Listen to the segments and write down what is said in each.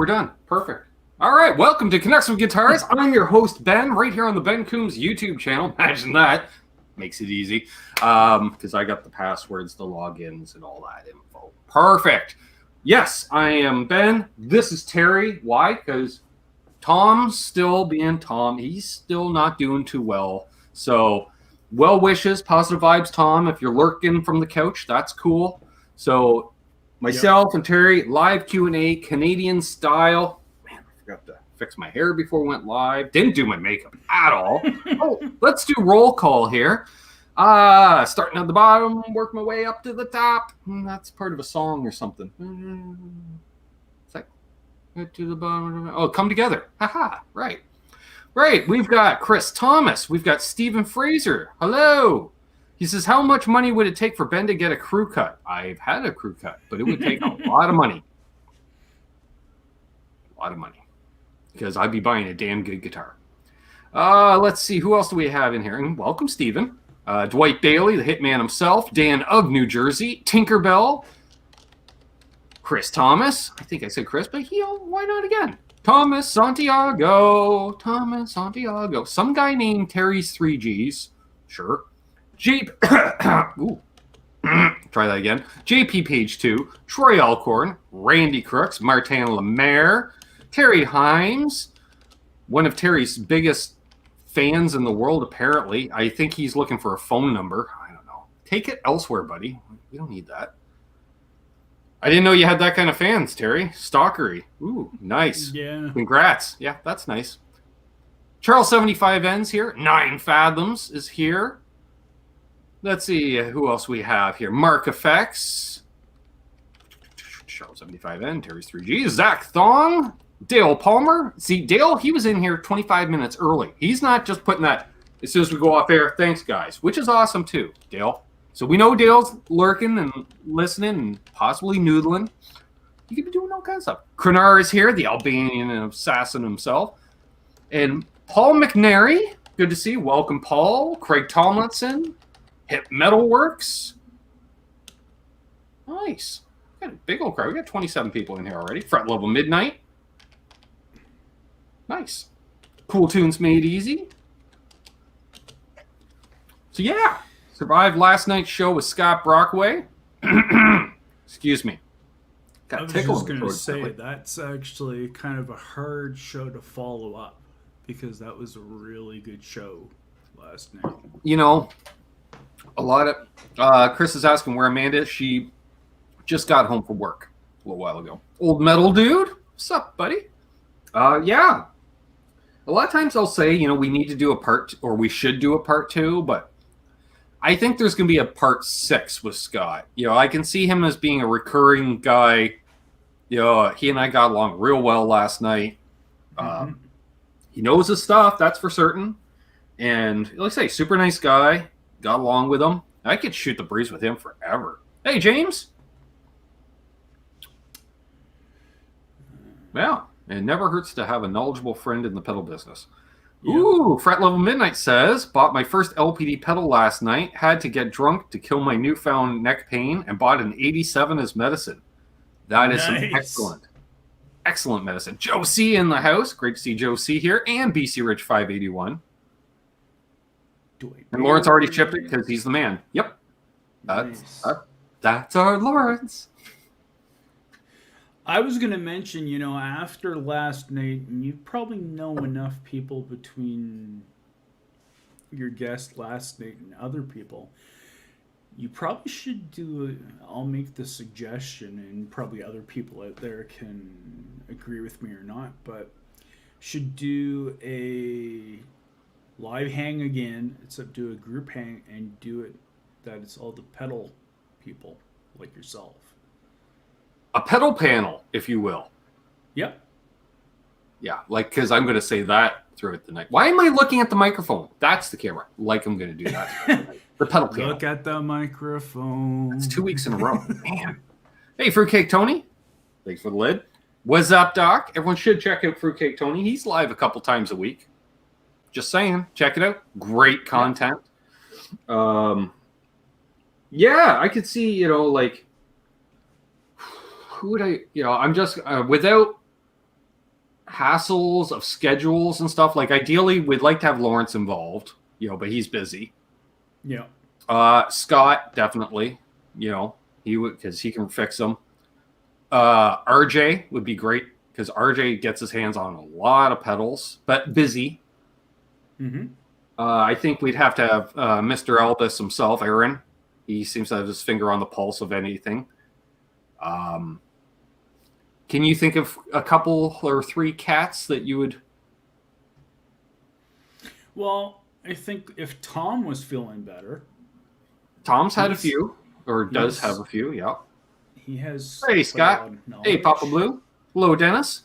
we're done. Perfect. All right, welcome to Canucks with Guitars. I'm your host, Ben, right here on the Ben Coombs YouTube channel. Imagine that. Makes it easy. Because I got the passwords, the logins, and all that info. Perfect. Yes, I am Ben. This is Terry. Why? Because Tom's still being Tom. He's still not doing too well. So, well wishes, positive vibes, Tom. If you're lurking from the couch, that's cool. So, myself and Terry, live Q&A, Canadian style. Man, I forgot to fix my hair before we went live. Didn't do my makeup at all. Let's do roll call here. Starting at the bottom, work my way up to the top. That's part of a song or something. It's like, to the bottom. Oh, come together. Haha, right. Right, we've got Chris Thomas. We've got Stephen Fraser. Hello. He says, how much money would it take for Ben to get a crew cut? I've had a crew cut, but it would take a lot of money. A lot of money. Because I'd be buying a damn good guitar. Let's see. Who else do we have in here? And welcome, Stephen. Dwight Bailey, the hitman himself. Dan of New Jersey. Tinkerbell. Chris Thomas. I think I said Chris, but why not again? Thomas Santiago. Thomas Santiago. Some guy named Terry's 3Gs. Sure. Jeep. Ooh. Try that again. JP Page 2. Troy Alcorn. Randy Crooks. Martin Lemaire. Terry Himes. One of Terry's biggest fans in the world, apparently. I think he's looking for a phone number. I don't know. Take it elsewhere, buddy. We don't need that. I didn't know you had that kind of fans, Terry. Stalkery. Ooh, nice. Yeah. Congrats. Yeah, that's nice. Charles 75N's here. 9 Fathoms is here. Let's see who else we have here. Mark Effects. Charles 75N. Terry's 3G. Zach Thong. Dale Palmer. See, Dale, he was in here 25 minutes early. He's not just putting that as soon as we go off air. Thanks, guys. Which is awesome, too, Dale. So we know Dale's lurking and listening and possibly noodling. He could be doing all kinds of stuff. Krenar is here, the Albanian assassin himself. And Paul McNary. Good to see you. Welcome, Paul. Craig Tomlinson. Hip Metalworks. Nice. We got a big old crowd. We got 27 people in here already. Fret Level Midnight. Nice. Cool Tunes Made Easy. So yeah, survived last night's show with Scott Brockway. Excuse me. I was just going to say, that's actually kind of a hard show to follow up because that was a really good show last night. You know, a lot of... Chris is asking where Amanda is. She just got home from work a little while ago. Old Metal Dude. What's up, buddy? Yeah. A lot of times I'll say, we need to do a part, or we should do a part 2, but I think there's going to be a part 6 with Scott. I can see him as being a recurring guy. He and I got along real well last night. He knows his stuff, that's for certain. And like I say, super nice guy. Got along with him. I could shoot the breeze with him forever. Hey, James. Yeah. It never hurts to have a knowledgeable friend in the pedal business. Yeah. Ooh, Fret Level Midnight says, bought my first LPD pedal last night, had to get drunk to kill my newfound neck pain, and bought an 87 as medicine. That is nice. Some excellent medicine. Joe C in the house. Great to see Joe C here. And BC Rich 581. And Lawrence already chipped it because he's the man. Yep. That's our Lawrence. I was going to mention, after last night, and you probably know enough people between your guest last night and other people, you probably should I'll make the suggestion, and probably other people out there can agree with me or not, but should do a live hang again, except do a group hang and do it that it's all the pedal people like yourself. A pedal panel, if you will. Yep. Yeah, because I'm going to say that throughout the night. Why am I looking at the microphone? That's the camera. I'm going to do that. The pedal panel. Look at the microphone. It's 2 weeks in a row. Man. Hey, Fruitcake Tony. Thanks for the lid. What's up, Doc? Everyone should check out Fruitcake Tony. He's live a couple times a week. Just saying. Check it out. Great content. Yeah, I could see, who would I, I'm just, without hassles of schedules and stuff. Like ideally, we'd like to have Lawrence involved, but he's busy. Yeah. Scott, definitely, he would, because he can fix them. RJ would be great because RJ gets his hands on a lot of pedals, but busy. Mm-hmm. I think we'd have to have Mr. Elvis himself, Aaron. He seems to have his finger on the pulse of anything. Can you think of a couple or three cats that you would? Well, I think if Tom was feeling better. Tom's had a few, or does have a few, yeah. He has. Hey, Scott. Hey, Papa Blue. Hello, Dennis.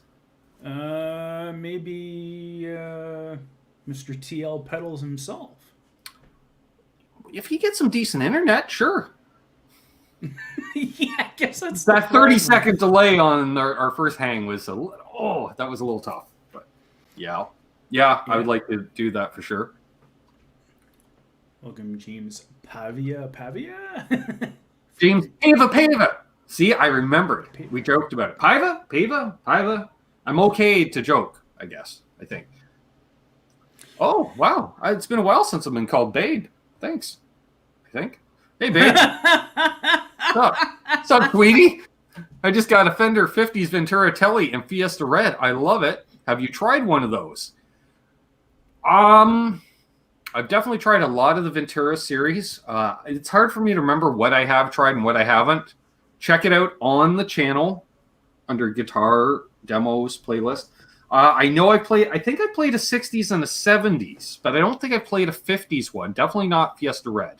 Maybe Mr. TL Pedals himself. If he gets some decent internet, sure. Yeah, I guess that's that 30-second delay on our first hang was that was a little tough. But yeah, I would like to do that for sure. Welcome, James Pavia. James Pava. See, I remembered. We joked about it. Pava. I'm okay to joke, I guess. I think. Oh wow, it's been a while since I've been called Babe. Thanks. I think. Hey, Babe. What's up, Tweety? I just got a Fender 50s Ventura Tele and Fiesta Red. I love it. Have you tried one of those? I've definitely tried a lot of the Ventura series. It's hard for me to remember what I have tried and what I haven't. Check it out on the channel under Guitar Demos playlist. I know I think I played a 60s and a 70s, but I don't think I played a 50s one. Definitely not Fiesta Red.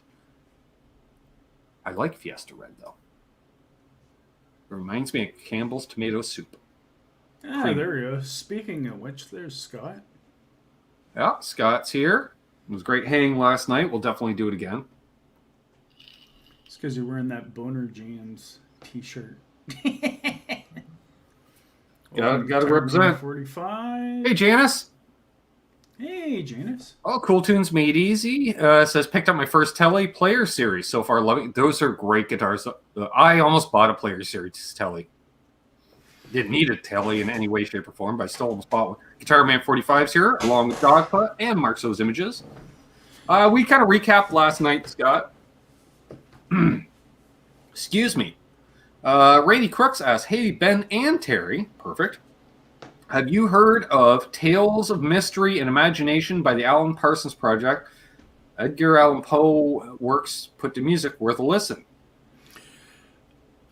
I like Fiesta Red, though. It reminds me of Campbell's tomato soup. There we go. Speaking of which, there's Scott. Yeah, Scott's here. It was a great hang last night. We'll definitely do it again. It's because you're wearing that Boner Jeans t-shirt. Gotta represent. 45. Hey, Janice. Hey, Janice. Oh, Cool Tunes Made Easy says, picked up my first Tele Player Series so far. Loving those are great guitars. I almost bought a Player Series Tele. Didn't need a Tele in any way, shape, or form, but I still almost bought one. Guitar Man 45's here, along with Dogpa and Marks Those Images. We kind of recapped last night, Scott. Excuse me. Rady Crooks asks, hey, Ben and Terry. Perfect. Have you heard of Tales of Mystery and Imagination by the Alan Parsons Project? Edgar Allan Poe works put to music, worth a listen.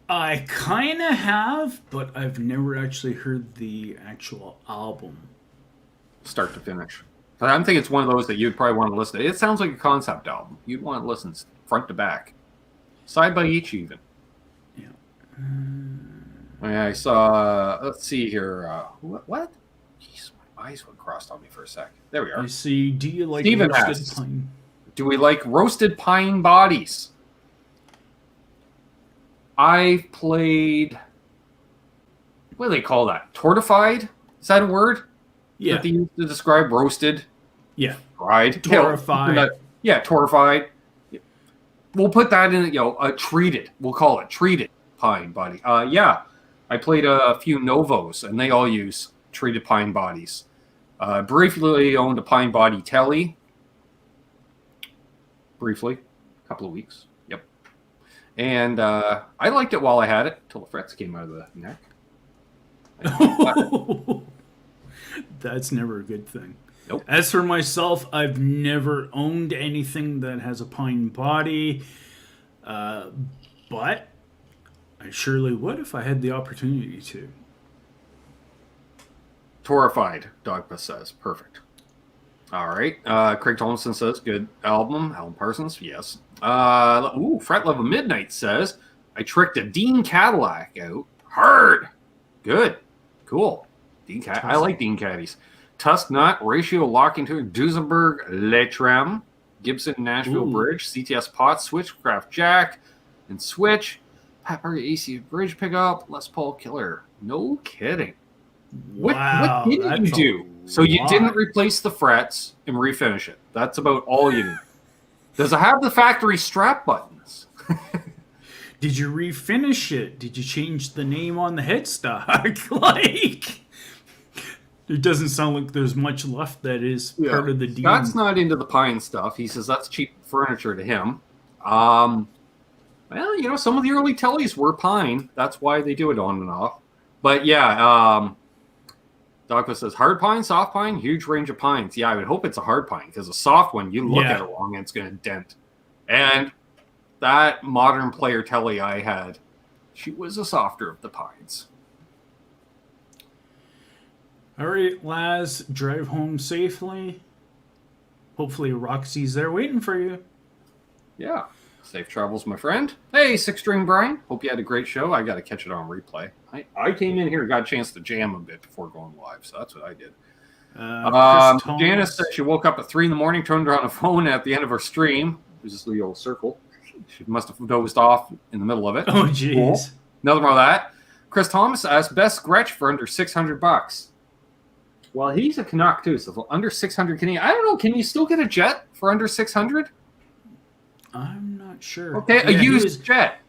I kind of have, but I've never actually heard the actual album. Start to finish. But I'm thinking it's one of those that you'd probably want to listen to. It sounds like a concept album. You'd want to listen front to back. Side by each, even. Yeah. I saw, let's see here. What? Jeez, my eyes went crossed on me for a sec. There we are. I see. Do you like Steven roasted asks, pine? do we like roasted pine bodies? I played, what do they call that? Tortified? Is that a word? Yeah. That they use to describe roasted? Yeah. Fried? Tortified. Yeah, tortified. We'll put that in, treated. We'll call it treated pine body. Yeah. I played a few Novos, and they all use treated pine bodies. Briefly owned a pine body Tele. Briefly. A couple of weeks. Yep. And I liked it while I had it, till the frets came out of the neck. That's never a good thing. Nope. As for myself, I've never owned anything that has a pine body. But I surely would if I had the opportunity to. Torrified, Dogpa says. Perfect. All right. Craig Thompson says, good album. Alan Parsons, yes. Fret Level Midnight says, I tricked a Dean Cadillac out. Hard. Good. Cool. I like Dean Caddies. Tusk Nut, Ratio Lockington, Duesenberg, Letram, Gibson Nashville Bridge, CTS Pot, Switchcraft Jack, and Switch. Pepper AC Bridge Pickup, Les Paul Killer. No kidding. Wow, what didn't you do? So you didn't replace the frets and refinish it. That's about all you did. Does it have the factory strap buttons? Did you refinish it? Did you change the name on the headstock? It doesn't sound like there's much left that is part of the deal. Scott's not into the pine stuff. He says that's cheap furniture to him. Well, some of the early Teles were pine. That's why they do it on and off. But yeah, Dogma says hard pine, soft pine, huge range of pines. Yeah, I would hope it's a hard pine because a soft one, you look at it long and it's going to dent. And that modern player Tele I had, she was a softer of the pines. All right, Laz, drive home safely. Hopefully Roxy's there waiting for you. Yeah. Safe travels, my friend. Hey, Six String Brian. Hope you had a great show. I got to catch it on replay. I came in here and got a chance to jam a bit before going live, so that's what I did. Janice said she woke up at 3 a.m, turned on a phone at the end of her stream. There's this little circle. She must have dozed off in the middle of it. Oh, jeez. Cool. Nothing wrong with that. Chris Thomas asked, best Gretsch for under $600. Well, he's a Canuck too, so under 600 Canadian. I don't know. Can you still get a jet for under 600? I'm not sure. Okay, a used jet.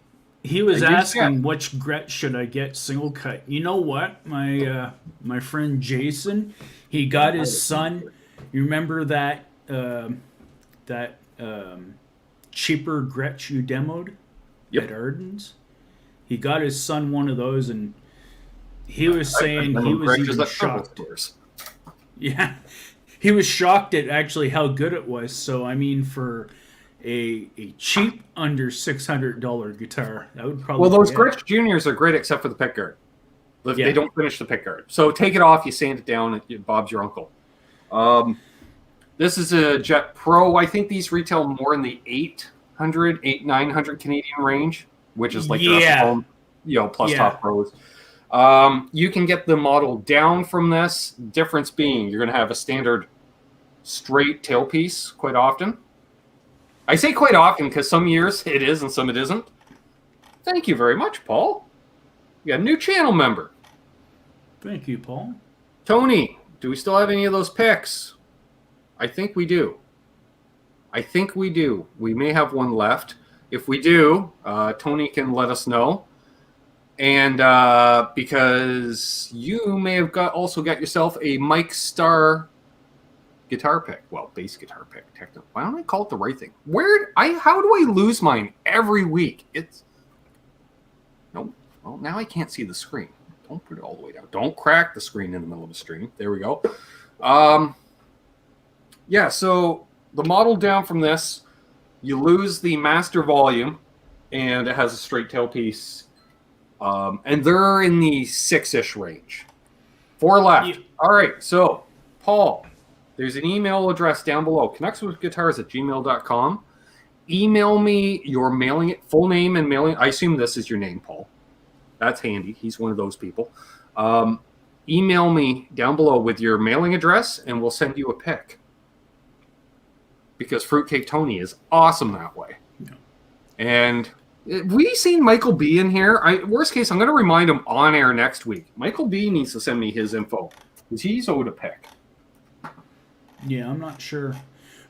He was asking which Gretsch should I get single cut. You know what? My friend Jason, he got his son. You remember that cheaper Gretsch you demoed at Ardens? He got his son one of those, and he was saying he was even shocked. Yeah, he was shocked at actually how good it was. So I mean, for a cheap under $600 guitar, that would probably. Well, those Gretsch Juniors are great except for the pickguard. They don't finish the pickguard, so take it off. You sand it down, and Bob's your uncle. This is a Jet Pro. I think these retail more in the 900 Canadian range, which is like plus top pros. You can get the model down from this. Difference being, you're going to have a standard straight tailpiece quite often. I say quite often because some years it is and some it isn't. Thank you very much, Paul. We got a new channel member. Thank you, Paul. Tony, do we still have any of those picks? I think we do. We may have one left. If we do, Tony can let us know. And because you may have also got yourself a Mike Starr guitar pick. Well, bass guitar pick. Technically. Why don't I call it the right thing? How do I lose mine every week? No. Well, now I can't see the screen. Don't put it all the way down. Don't crack the screen in the middle of the stream. There we go. So the model down from this, you lose the master volume, and it has a straight tailpiece. And they're in the 6-ish range. 4 left. Yeah. All right. So, Paul, there's an email address down below, connectswithguitars@gmail.com. Email me your full name and mailing. I assume this is your name, Paul. That's handy. He's one of those people. Email me down below with your mailing address, and we'll send you a pick. Because Fruitcake Tony is awesome that way. Yeah. And we seen Michael B in here. Worst case, I'm going to remind him on air next week. Michael B needs to send me his info because he's owed a pick. Yeah, I'm not sure,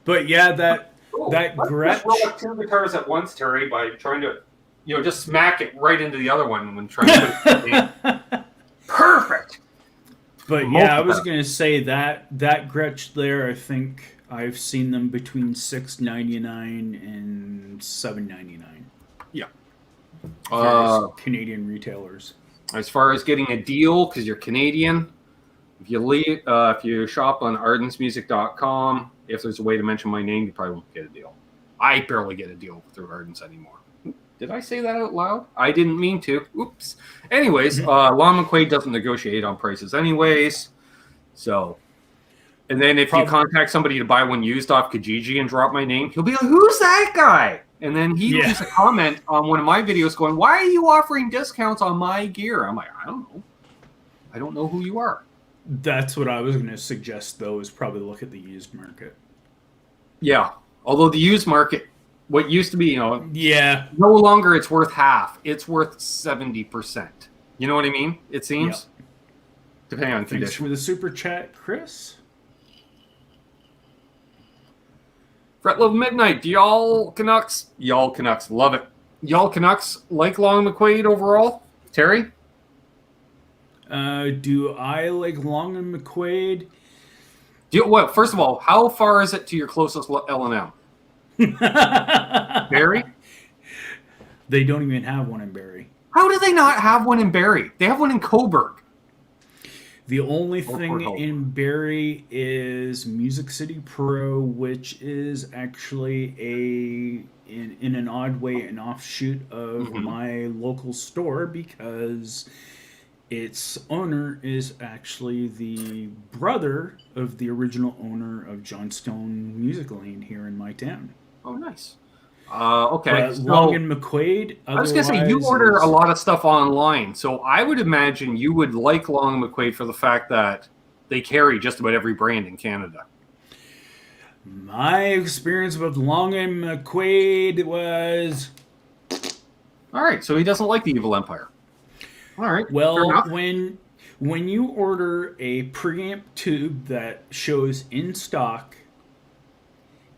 but yeah, that Gretsch. Roll up 2 guitars at once, Terry, by trying to, just smack it right into the other one when trying to put it Perfect. But yeah, I was going to say that Gretsch there. I think I've seen them between $6.99 and $7.99. Yeah. Canadian retailers. As far as getting a deal, because you're Canadian, if you shop on ardensmusic.com, if there's a way to mention my name, you probably won't get a deal. I barely get a deal through Ardens anymore. Did I say that out loud? I didn't mean to. Oops. Anyways, Lon McQuaid doesn't negotiate on prices anyways. So, and then if you contact somebody to buy one used off Kijiji and drop my name, he'll be like, who's that guy? And then he leaves a comment on one of my videos going, why are you offering discounts on my gear? I'm like, I don't know. I don't know who you are. That's what I was going to suggest, though, is probably look at the used market. Yeah. Although the used market, what used to be, no longer it's worth half. It's worth 70%. You know what I mean? It seems. Yep. Depending on condition. Thanks for the super chat, Chris. Fret Love Midnight. Y'all Canucks, love it. Y'all Canucks like Long McQuaid overall? Terry? Do I like Long and McQuaid? Well, first of all, how far is it to your closest L&M? Barrie? They don't even have one in Barrie. How do they not have one in Barrie? They have one in Coburg. The only thing in Barrie is Music City Pro, which is actually in an odd way an offshoot of my local store, because its owner is actually the brother of the original owner of Johnstone Music Lane here in my town. Oh, nice. Okay. But Long and McQuaid. I was going to say, you order a lot of stuff online, so I would imagine you would like Long and McQuaid for the fact that they carry just about every brand in Canada. My experience with Long and McQuaid was... All right, so he doesn't like the Evil Empire. All right. Well, when you order a preamp tube that shows in stock,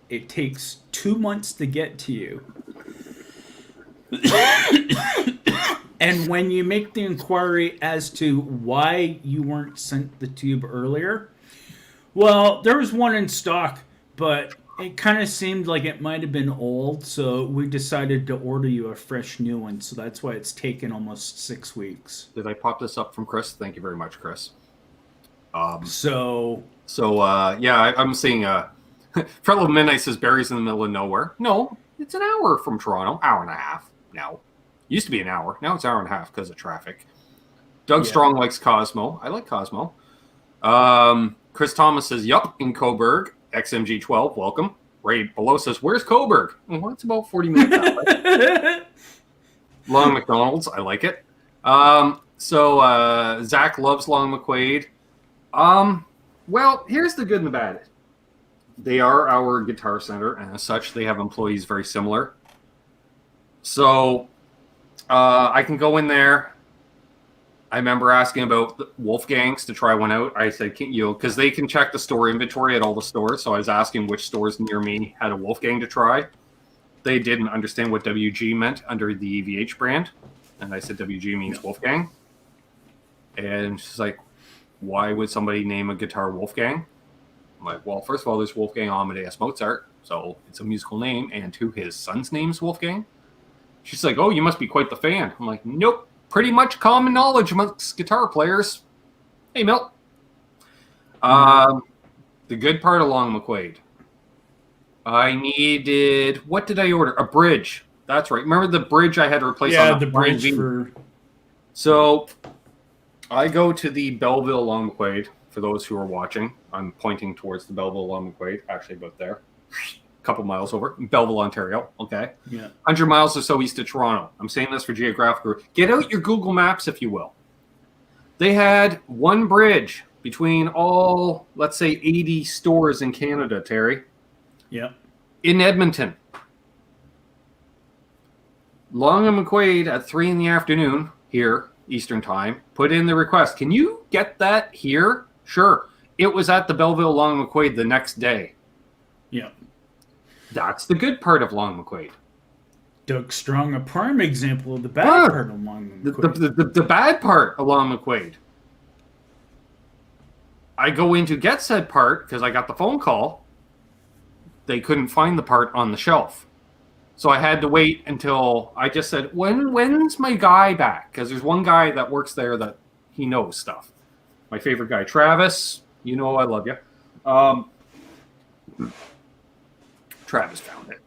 it takes 2 months to get to you. And when you make the inquiry as to why you weren't sent the tube earlier, well, there was one in stock, but it kind of seemed like it might have been old, so we decided to order you a fresh new one. So that's why it's taken almost 6 weeks. Did I pop this up from Chris? Thank you very much, Chris. I'm seeing Fellow Midnight says Barrie's in the middle of nowhere. No, it's an hour from Toronto. Hour and a half now. Used to be an hour. Now it's an hour and a half because of traffic. Doug Strong likes Cosmo. I like Cosmo. Chris Thomas says, yup, in Coburg. XMG12, welcome. Ray below says, where's Coburg? Well, it's about 40 minutes that way. Long McDonald's, I like it. Zach loves Long McQuaid. Well, here's the good and the bad. They are our guitar center, and as such, they have employees very similar. So, I can go in there. I remember asking about Wolfgang's to try one out. I said, because they can check the store inventory at all the stores. So I was asking which stores near me had a Wolfgang to try. They didn't understand what WG meant under the EVH brand. And I said, WG means Wolfgang. And she's like, why would somebody name a guitar Wolfgang? I'm like, well, first of all, there's Wolfgang Amadeus Mozart. So it's a musical name. And two, his son's name's Wolfgang. She's like, oh, you must be quite the fan. I'm like, nope. Pretty much common knowledge amongst guitar players. Hey, Milt. The good part of Long McQuaid. I needed... What did I order? A bridge. That's right. Remember the bridge I had to replace on the bridge for... So, I go to the Belleville Long McQuaid, for those who are watching. I'm pointing towards the Belleville Long McQuaid, actually about there. Couple miles over, Belleville, Ontario. Okay. Yeah. 100 miles or so east of Toronto. I'm saying this for geographical. Get out your Google Maps, if you will. They had one bridge between all, let's say, 80 stores in Canada, Terry. Yeah. In Edmonton. Long and McQuaid at 3 in the afternoon here, Eastern Time, put in the request. Can you get that here? Sure. It was at the Belleville Long McQuaid the next day. Yeah. That's the good part of Long McQuaid. Doug Strong, a prime example of the bad part of Long McQuaid. The bad part of Long McQuaid. I go in to get said part because I got the phone call. They couldn't find the part on the shelf. So I had to wait until I just said, when's my guy back? Because there's one guy that works there that he knows stuff. My favorite guy, Travis. You know I love you. Travis found it.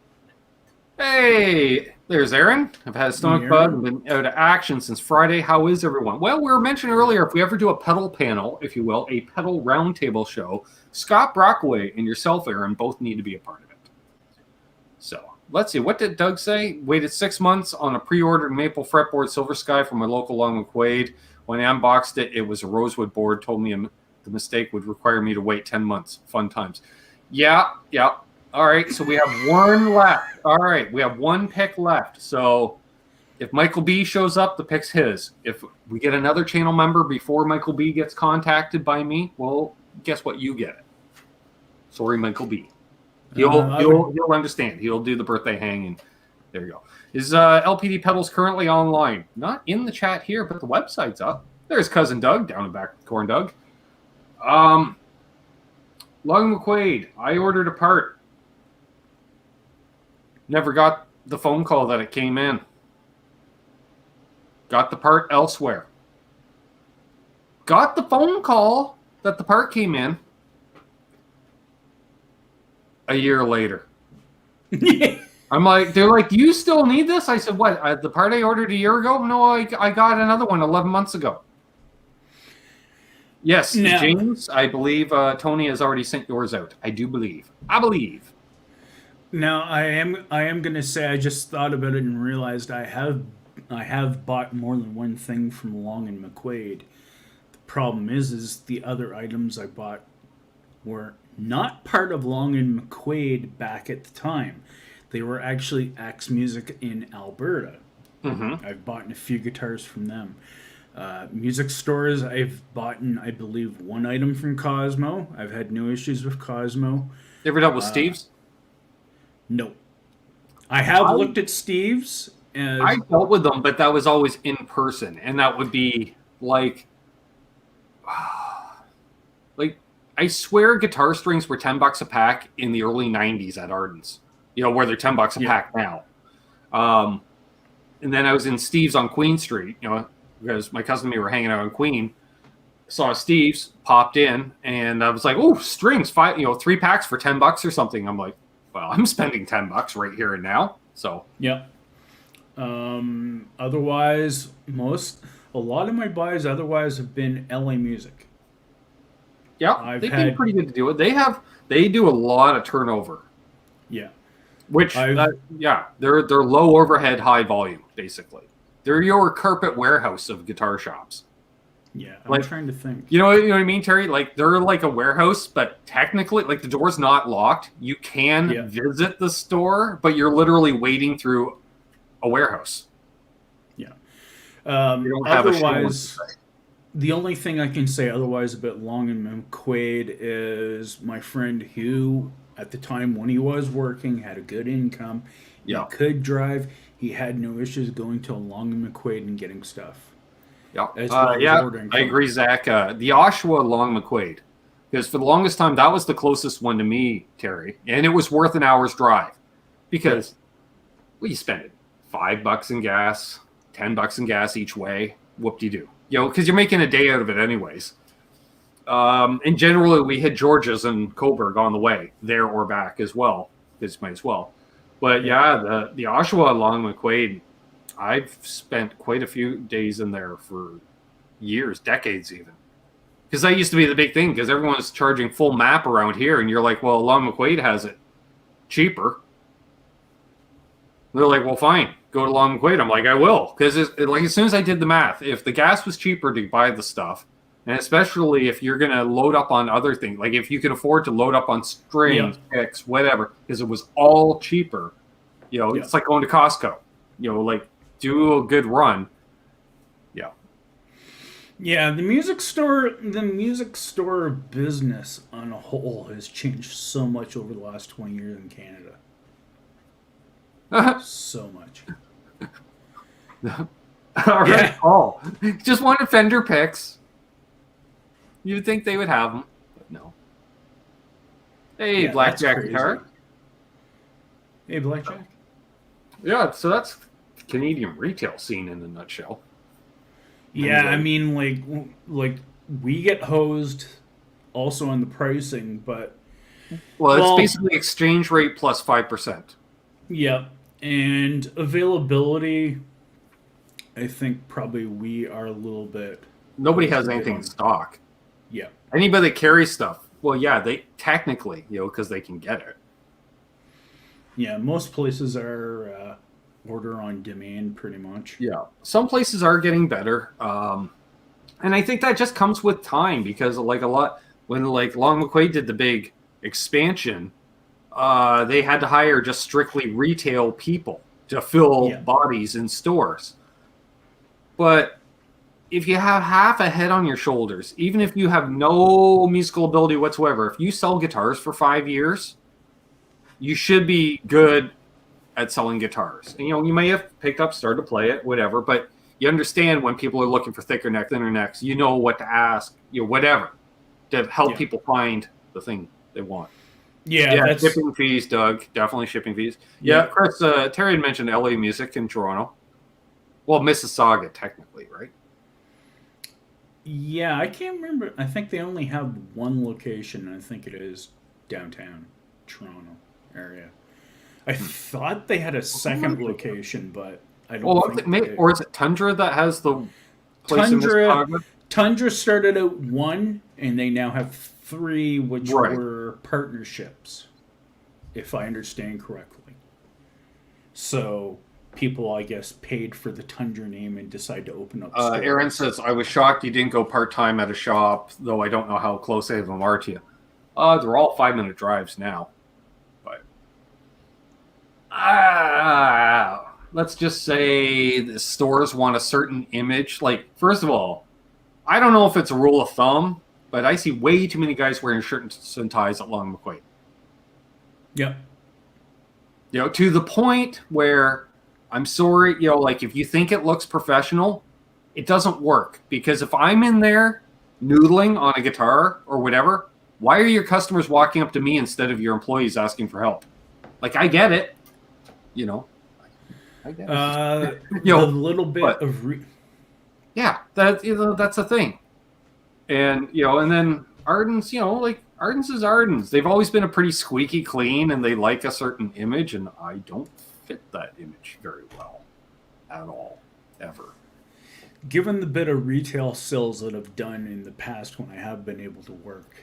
Hey, there's Aaron. I've had a stomach bug and been out of action since Friday. How is everyone? Well, we were mentioning earlier, if we ever do a pedal panel, if you will, a pedal roundtable show, Scott Brockway and yourself, Aaron, both need to be a part of it. So, let's see. What did Doug say? Waited 6 months on a pre-ordered maple fretboard Silver Sky from my local Long McQuaid. When I unboxed it, it was a rosewood board. Told me the mistake would require me to wait 10 months. Fun times. Yeah. All right, so we have one left. All right, we have one pick left. So if Michael B shows up, the pick's his. If we get another channel member before Michael B gets contacted by me, well, guess what? You get it. Sorry, Michael B. He'll understand. He'll do the birthday hang, and there you go. Is LPD Pedals currently online? Not in the chat here, but the website's up. There's cousin Doug down in back, Corn Doug. Long McQuaid. I ordered a part. Never got the phone call that it came in. Got the part elsewhere. Got the phone call that the part came in a year later. I'm like, they're like, do you still need this? I said, what? The part I ordered a year ago? No, I got another one 11 months ago. Yes, No. James, I believe Tony has already sent yours out. I do believe. I believe. Now I am going to say I just thought about it and realized I have bought more than one thing from Long and McQuaid. The problem is the other items I bought were not part of Long and McQuaid back at the time. They were actually Axe Music in Alberta. Mm-hmm. I've bought a few guitars from them. Music stores, I've bought, I believe, one item from Cosmo. I've had no issues with Cosmo. You ever dealt with Steve's? No. I have looked at Steve's. I dealt with them, but that was always in person. And that would be like I swear guitar strings were $10 a pack in the early 90s at Ardens. You know, where they're $10 a pack now. And then I was in Steve's on Queen Street, you know, because my cousin and me were hanging out on Queen. Saw Steve's, popped in, and I was like, "Oh, strings, 3 packs for $10 or something." I'm like, "Well, I'm spending $10 right here and now." So yeah. Otherwise, a lot of my buys otherwise have been LA Music. Yeah, they've been pretty good to do it. They do a lot of turnover. Yeah. Which they're low overhead, high volume, basically. They're your carpet warehouse of guitar shops. Yeah, I'm trying to think. You know what I mean, Terry? Like they're like a warehouse, but technically, like the door's not locked. You can visit the store, but you're literally wading through a warehouse. Yeah. Otherwise, the only thing I can say otherwise about Long and McQuaid is my friend Hugh, at the time when he was working, had a good income. Yeah. He could drive. He had no issues going to Long and McQuaid and getting stuff. Yeah. I agree, Zach. The Oshawa Long McQuaid. Because for the longest time, that was the closest one to me, Terry. And it was worth an hour's drive. Because, you spend it. $5 in gas, $10 in gas each way. Whoop-de-doo. You know, because you're making a day out of it anyways. And generally, we hit George's and Coburg on the way, there or back as well. Because might as well. But the Oshawa Long McQuaid, I've spent quite a few days in there for years, decades even. Because that used to be the big thing, because everyone was charging full map around here, and you're like, well, Long McQuaid has it cheaper. They're like, well, fine, go to Long McQuaid. I'm like, I will. Because like as soon as I did the math, if the gas was cheaper to buy the stuff, and especially if you're going to load up on other things, like if you can afford to load up on strings, picks, whatever, because it was all cheaper, you know, it's like going to Costco, you know, like do a good run. Yeah. Yeah, the music store business on a whole has changed so much over the last 20 years in Canada. So much. All right, Paul. Just wanted Fender picks. You'd think they would have them, but no. Hey, Blackjack guitar. Hey, Blackjack. Yeah, so that's the Canadian retail scene in a nutshell. Yeah, I mean, like we get hosed also on the pricing, but well, it's basically exchange rate plus 5%. Yeah, and availability. I think probably we are a little bit. Nobody has anything in stock. Yeah. Anybody that carries stuff, well, yeah, they technically, you know, because they can get it. Yeah, most places are order on demand pretty much. Yeah. Some places are getting better. And I think that just comes with time because like when like Long McQuaid did the big expansion, they had to hire just strictly retail people to fill bodies in stores. But if you have half a head on your shoulders, even if you have no musical ability whatsoever, if you sell guitars for 5 years, you should be good at selling guitars. And, you know, you may have picked up, started to play it, whatever, but You understand when people are looking for thicker neck, thinner necks. You know what to ask, whatever, to help people find the thing they want. Yeah, that's... shipping fees, Doug. Definitely shipping fees. Yeah, Chris, Terry had mentioned LA Music in Toronto. Well, Mississauga, technically, right? Yeah, I can't remember. I think they only have one location, and I think it is downtown Toronto area. I thought they had a second location, but I don't think or is it Tundra that has the place in Mississauga? Tundra started out one, and they now have 3, which were partnerships, if I understand correctly. So people, I guess, paid for the Tundra name and decided to open up stores. Aaron says, I was shocked you didn't go part-time at a shop, though I don't know how close any of them are to you. They're all 5-minute drives now. But let's just say the stores want a certain image. Like, first of all, I don't know if it's a rule of thumb, but I see way too many guys wearing shirts and ties at Long McQuaid. Yep. To the point where, I'm sorry, like if you think it looks professional, it doesn't work. Because if I'm in there noodling on a guitar or whatever, why are your customers walking up to me instead of your employees asking for help? Like, I get it. I get it. A little bit of... Yeah, that's the thing. And, and then Ardens, Ardens is Ardens. They've always been a pretty squeaky clean, and they like a certain image, and I don't fit that image very well at all, ever. Given the bit of retail sales that I've done in the past when I have been able to work,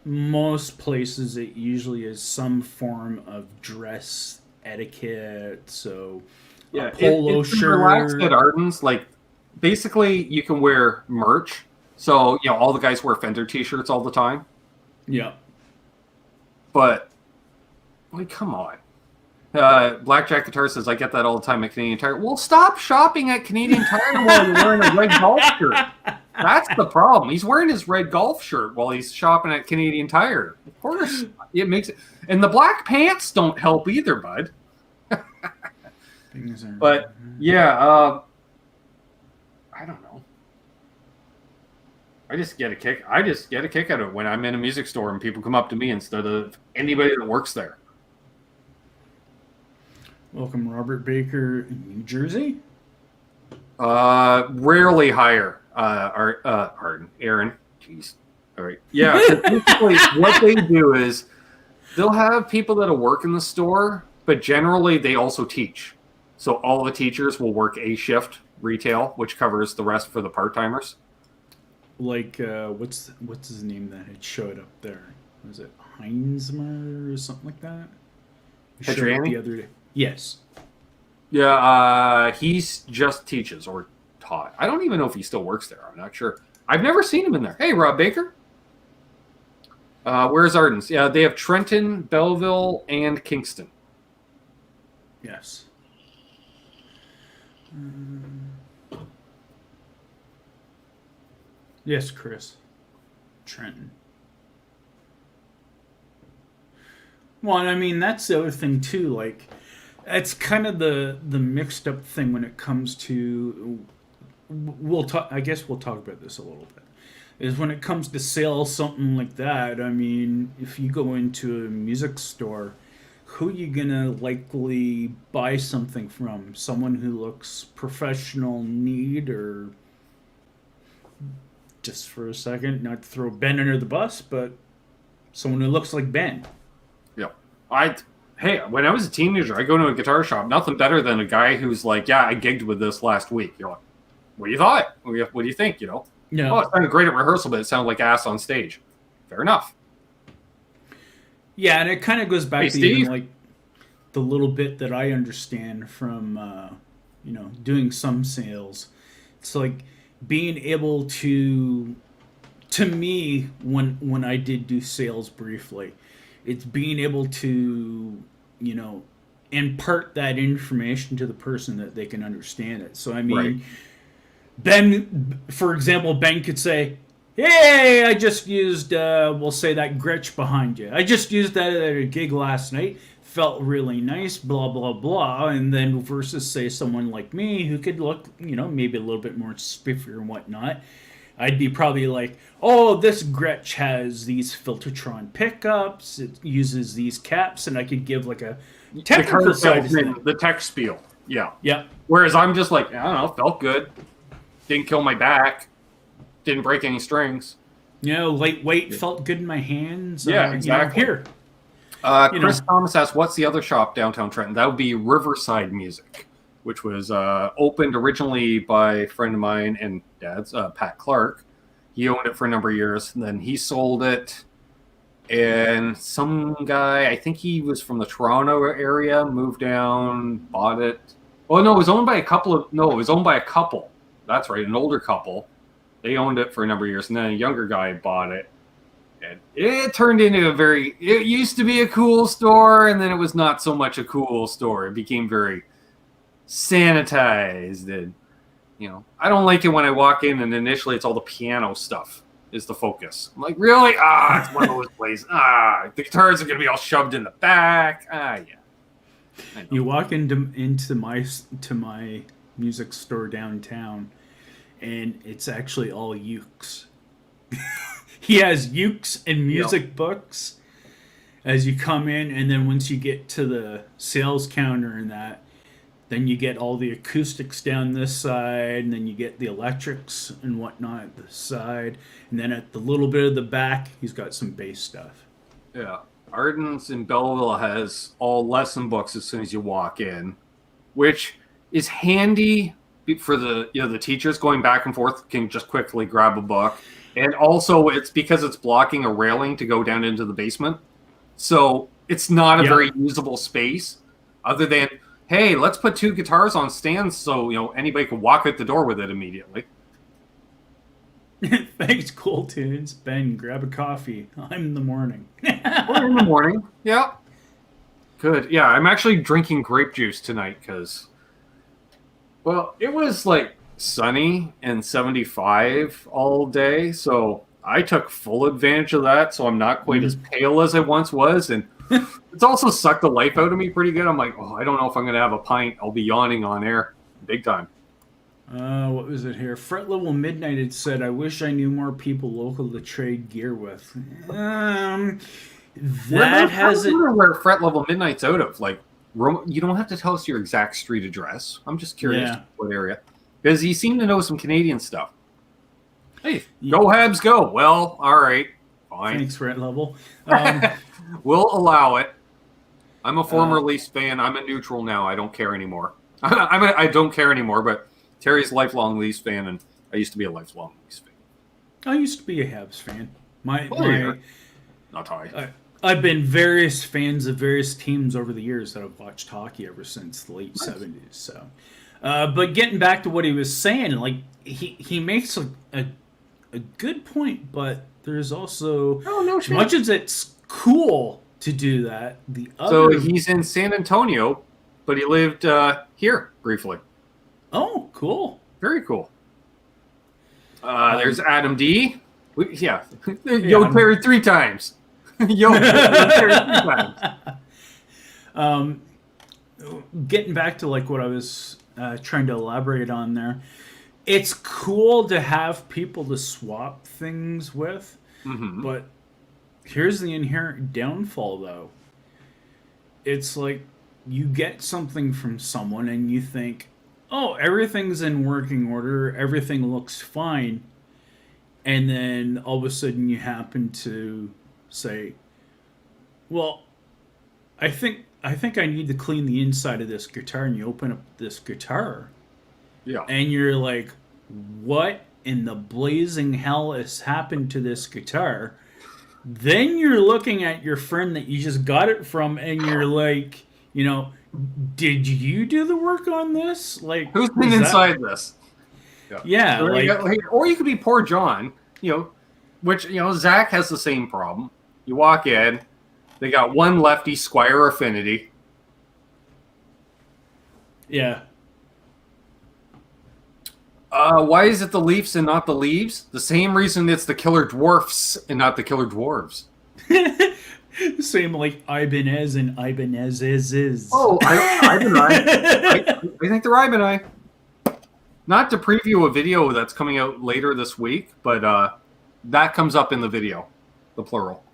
most places it usually is some form of dress etiquette. So a polo shirt. Relaxed at Ardens, like basically you can wear merch. So all the guys wear Fender t-shirts all the time. Yeah. But come on. Blackjack Guitar says, I get that all the time at Canadian Tire. Well, stop shopping at Canadian Tire while you're wearing a red golf shirt. That's the problem. He's wearing his red golf shirt while he's shopping at Canadian Tire. Of course, it makes it. And the black pants don't help either, bud. But yeah, I don't know. I just get a kick out of it when I'm in a music store and people come up to me instead of anybody that works there. Welcome, Robert Baker, New Jersey. Rarely hire Aaron. Jeez. All right. Yeah. Basically, what they do is they'll have people that'll work in the store, but generally they also teach. So all the teachers will work a shift retail, which covers the rest for the part-timers. Like what's his name that had showed up there? Was it Heinsmer or something like that? Hadriani? The other day. Yes. Yeah, he's just teaches or taught. I don't even know if he still works there. I'm not sure. I've never seen him in there. Hey, Rob Baker. Where's Ardens? Yeah, they have Trenton, Belleville, and Kingston. Yes. Yes, Chris. Trenton. Well, I mean, that's the other thing, too. Like, it's kind of the mixed up thing when it comes to... I guess we'll talk about this a little bit. Is when it comes to sales, something like that, I mean, if you go into a music store, who are you going to likely buy something from? Someone who looks professional, neat, or... Just for a second, not to throw Ben under the bus, but someone who looks like Ben. Yeah. When I was a teenager, I go to a guitar shop, nothing better than a guy who's like, yeah, I gigged with this last week. You're like, what do you thought? What do you think, Yeah. Oh, it sounded great at rehearsal, but it sounded like ass on stage. Fair enough. Yeah, and it kind of goes back to even like the little bit that I understand from, doing some sales. It's like being able to me, when I did do sales briefly, it's being able to, impart that information to the person that they can understand it. So, I mean, right. Ben, for example, Ben could say, hey, I just used, we'll say that Gretsch behind you. I just used that at a gig last night. felt really nice, blah blah blah, and then versus say someone like me who could look, maybe a little bit more spiffier and whatnot, I'd be probably like, oh, this Gretsch has these Filtertron pickups, it uses these caps, and I could give like a technical side of thing. The tech spiel. Yeah. Yeah. Whereas I'm just like, I don't know, felt good. Didn't kill my back. Didn't break any strings. Lightweight, felt good in my hands. Yeah, exactly. Here. Chris Thomas asks, what's the other shop downtown Trenton? That would be Riverside Music, which was opened originally by a friend of mine and Dad's, Pat Clark. He owned it for a number of years, and then he sold it. And some guy, I think he was from the Toronto area, moved down, bought it. Oh, no, it was owned by a couple. That's right, an older couple. They owned it for a number of years, and then a younger guy bought it. And it turned into it used to be a cool store, and then it was not so much a cool store. It became very sanitized. And, I don't like it when I walk in and initially it's all the piano stuff is the focus. I'm like, really? It's one of those places. The guitars are going to be all shoved in the back. Yeah. You walk into my music store downtown, and it's actually all ukes. He has ukes and music books as you come in, and then once you get to the sales counter and that, then you get all the acoustics down this side, and then you get the electrics and whatnot at the side, and then at the little bit of the back, he's got some bass stuff. Yeah. Ardens in Belleville has all lesson books as soon as you walk in, which is handy for the teachers going back and forth can just quickly grab a book. And also it's because it's blocking a railing to go down into the basement. So it's not a very usable space other than, hey, let's put 2 guitars on stands so, anybody can walk out the door with it immediately. Thanks, Cool Tunes. Ben, grab a coffee. I'm in the morning. We're in the morning. Yeah. Good. Yeah, I'm actually drinking grape juice tonight because, well, it was like sunny and 75 all day. So I took full advantage of that. So I'm not quite as pale as I once was. And it's also sucked the life out of me pretty good. I'm like, I don't know if I'm going to have a pint. I'll be yawning on air big time. What was it here? Fret Level Midnight had said, I wish I knew more people local to trade gear with. That hasn't... where Fret Level Midnight's out of. Like, you don't have to tell us your exact street address. I'm just curious what area. Because you seem to know some Canadian stuff. Hey, go Habs, go. Well, all right. Fine. Thanks, Fret Level. We'll allow it. I'm a former Leafs fan. I'm a neutral now. I don't care anymore. I don't care anymore, but Terry's a lifelong Leafs fan, and I used to be a lifelong Leafs fan. I used to be a Habs fan. Not high. I've been various fans of various teams over the years that I've watched hockey ever since the late 70s. So, but getting back to what he was saying, like he makes a good point, but there's also as much as it's cool to do that. So he's in San Antonio, but he lived here briefly. Oh, cool! Very cool. There's Adam D. Yo Perry 3 times. Yo Perry 3 times. Getting back to like what I was trying to elaborate on there, it's cool to have people to swap things with, but here's the inherent downfall, though. It's like you get something from someone and you think, oh, everything's in working order, everything looks fine, and then all of a sudden you happen to say, well, I think I need to clean the inside of this guitar, and you open up this guitar, and you're like, what in the blazing hell has happened to this guitar? Then you're looking at your friend that you just got it from, and you're like, did you do the work on this? Like, who's been inside this? Yeah, or you could be poor John, which Zach has the same problem. You walk in, they got one lefty Squire Affinity. Yeah. Why is it the Leafs and not the Leaves? The same reason it's the Killer Dwarfs and not the Killer Dwarves. Same like Ibanez and Ibanez is. Oh, I think they're Ibanez. Not to preview a video that's coming out later this week, but that comes up in the video, the plural.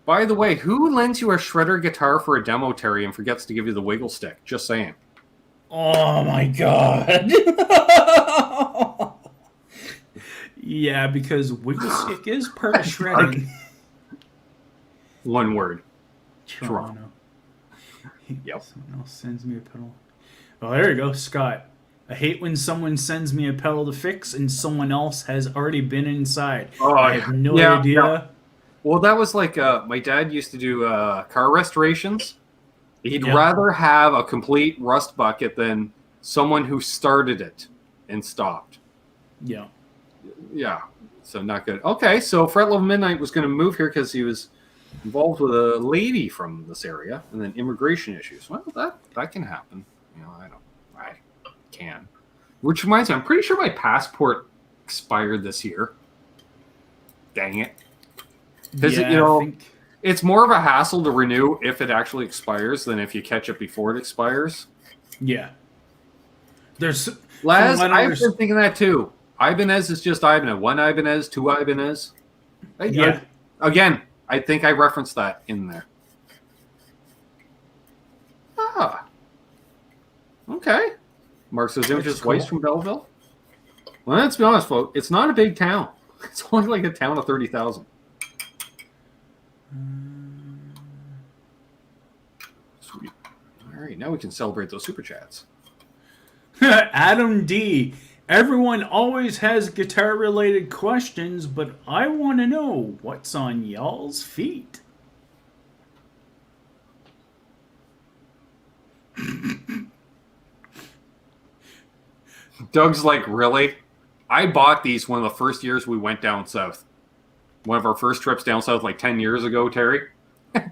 By the way, who lends you a shredder guitar for a demo, Terry, and forgets to give you the wiggle stick? Just saying. Oh my god. Yeah, because wiggle stick is part of shredding. One word. Toronto. Yep. Someone else sends me a pedal. Oh, there you go, Scott. I hate when someone sends me a pedal to fix and someone else has already been inside. Oh, I have no idea. Yeah. Well, that was like my dad used to do car restorations. He'd rather have a complete rust bucket than someone who started it and stopped. Yeah. Yeah. So not good. Okay, so Fret Love Midnight was going to move here because he was involved with a lady from this area, and then immigration issues. Well, that can happen. You know, I can. Which reminds me, I'm pretty sure my passport expired this year. Dang it. Because it's more of a hassle to renew if it actually expires than if you catch it before it expires. Yeah. Laz, I've been thinking that too. Ibanez is just Ibanez. One Ibanez, two Ibanez. Yeah. Again, I think I referenced that in there. Ah. Okay. Mark says images twice from Belleville. Well, let's be honest, folks. It's not a big town. It's only like a town of 30,000. Sweet. All right, now we can celebrate those super chats. Adam D. Everyone always has guitar-related questions, but I want to know what's on y'all's feet. Doug's like, really? I bought these one of the first years we went down south. One of our first trips down south like 10 years ago, Terry. And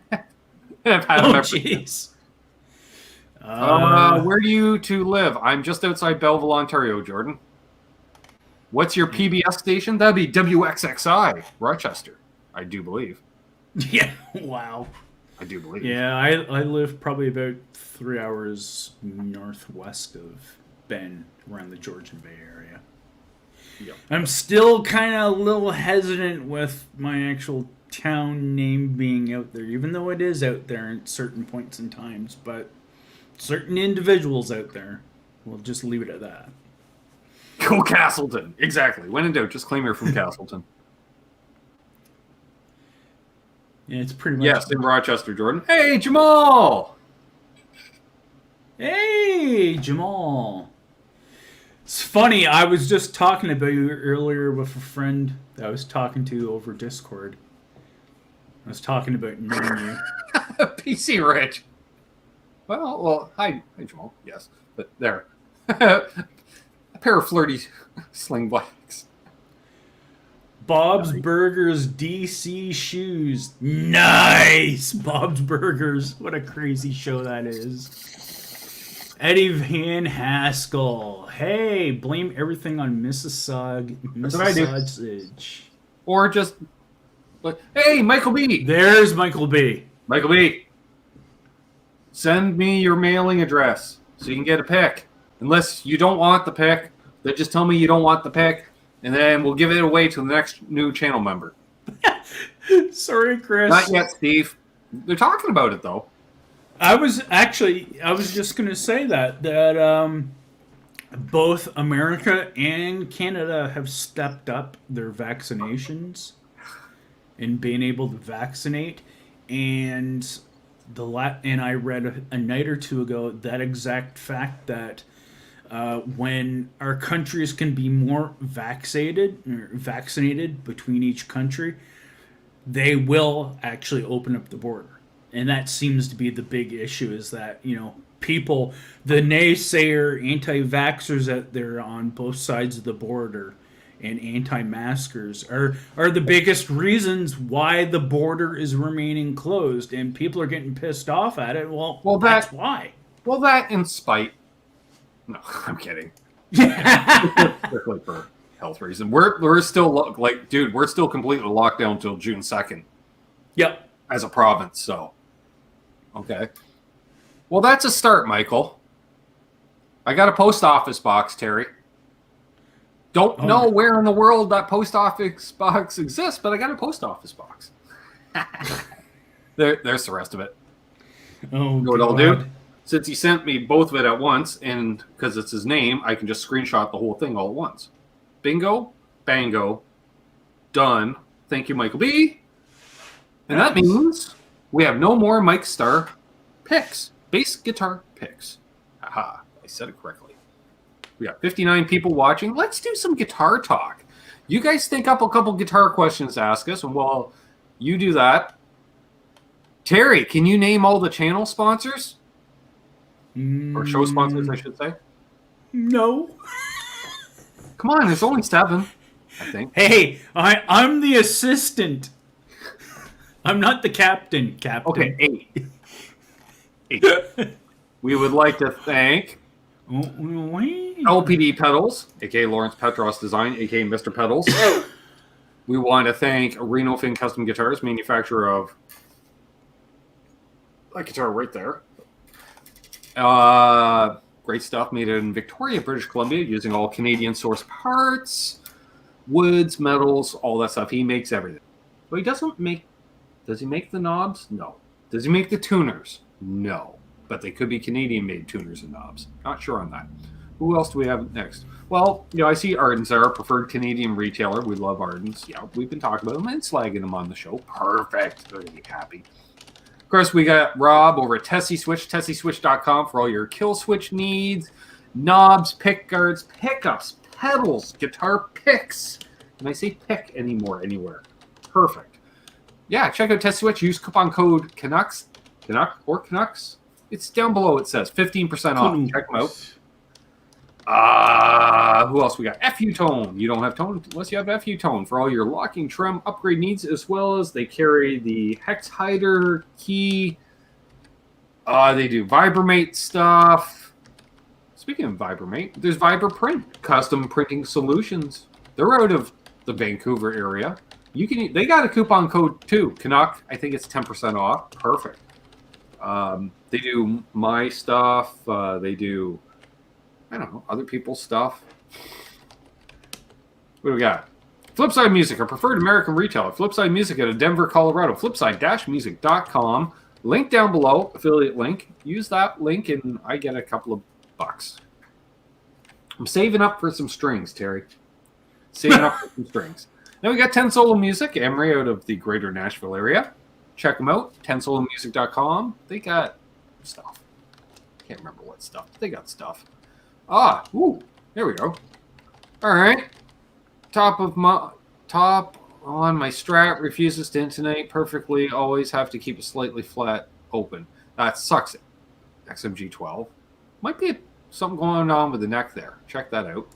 I've had them ever since. Where do you two live? I'm just outside Belleville, Ontario, Jordan. What's your PBS station? That'd be WXXI, Rochester, I do believe. Yeah, wow. I do believe. Yeah, I live probably about 3 hours northwest of Ben, around the Georgian Bay area. Yep. I'm still kind of a little hesitant with my actual town name being out there, even though it is out there at certain points and times, but certain individuals out there. We'll just leave it at that. Go Castleton. Exactly. When in doubt, just claim you're from Castleton. Yeah, it's pretty much... Yes, in Rochester, Jordan. Hey, Jamal! Hey, Jamal! It's funny, I was just talking about you earlier with a friend that I was talking to over Discord. I was talking about knowing you. PC Rich. Well, hi, Jamal. Yes, but there. A pair of flirty sling blacks. Bob's Burgers DC shoes. Nice! Bob's Burgers. What a crazy show that is. Eddie Van Haskell. Hey, blame everything on Mississauga. Or just, hey, Michael B. There's Michael B. Michael B. Send me your mailing address so you can get a pick. Unless you don't want the pick, then just tell me you don't want the pick, and then we'll give it away to the next new channel member. Sorry, Chris. Not yet, Steve. They're talking about it, though. I was just going to say that both America and Canada have stepped up their vaccinations and being able to vaccinate. And I read a night or two ago that exact fact that when our countries can be more vaccinated between each country, they will actually open up the border. And that seems to be the big issue, is that, people, the naysayer anti-vaxxers out there on both sides of the border and anti-maskers are the biggest reasons why the border is remaining closed. And people are getting pissed off at it. Well, that's why. Well, that in spite. No, I'm kidding. Strictly for health reason. We're still like, dude, we're still completely locked down until June 2nd. Yep. As a province, so okay. Well, that's a start, Michael. I got a post office box, Terry. Don't know where in the world that post office box exists, but I got a post office box. There's the rest of it. Oh, you know what I'll do? Since he sent me both of it at once, and because it's his name, I can just screenshot the whole thing all at once. Bingo, bango, done. Thank you, Michael B. And that means we have no more Mike Star picks. Bass guitar picks. Aha, I said it correctly. We got 59 people watching. Let's do some guitar talk. You guys think up a couple guitar questions to ask us, and while you do that, Terry, can you name all the channel sponsors? Or show sponsors, I should say. No. Come on, there's only 7, I think. Hey, I'm the assistant. I'm not the captain. Okay, 8. We would like to thank LPD Pedals, a.k.a. Lawrence Petros Design, a.k.a. Mr. Pedals. We want to thank Reno Fin Custom Guitars, manufacturer of that guitar right there. Great stuff, made in Victoria, British Columbia, using all Canadian source parts, woods, metals, all that stuff. He makes everything. But he doesn't make... Does he make the knobs? No. Does he make the tuners? No. But they could be Canadian-made tuners and knobs. Not sure on that. Who else do we have next? Well, I see Ardens are our preferred Canadian retailer. We love Ardens. Yeah, we've been talking about them and slagging them on the show. Perfect. They're going to be happy. Of course, we got Rob over at Tesi Switch, tesiswitch.com for all your kill switch needs, knobs, pick guards, pickups, pedals, guitar picks. Can I say pick anymore anywhere? Perfect. Yeah, check out Tesi Switch. Use coupon code Canucks. Canucks. It's down below. It says 15% off. Check them out. Who else we got? FU Tone. You don't have tone unless you have FU Tone for all your locking trim upgrade needs, as well as they carry the hex hider key. They do Vibraprint stuff. Speaking of Vibraprint, there's Vibraprint custom printing solutions. They're out of the Vancouver area. They got a coupon code too. Canuck. I think it's 10% off. Perfect. They do my stuff. They do, I don't know, other people's stuff. What do we got? Flipside Music, our preferred American retailer. Flipside Music out of Denver, Colorado. Flipside-music.com. Link down below, affiliate link. Use that link and I get a couple of bucks. I'm saving up for some strings, Terry. Saving up for some strings. Now we got 10 Solo Music, Emery out of the greater Nashville area. Check them out, 10solomusic.com. They got stuff. Can't remember what stuff. They got stuff. There we go. All right. Top on my Strat refuses to intonate perfectly. Always have to keep it slightly flat open. That sucks. XMG12. Might be something going on with the neck there. Check that out.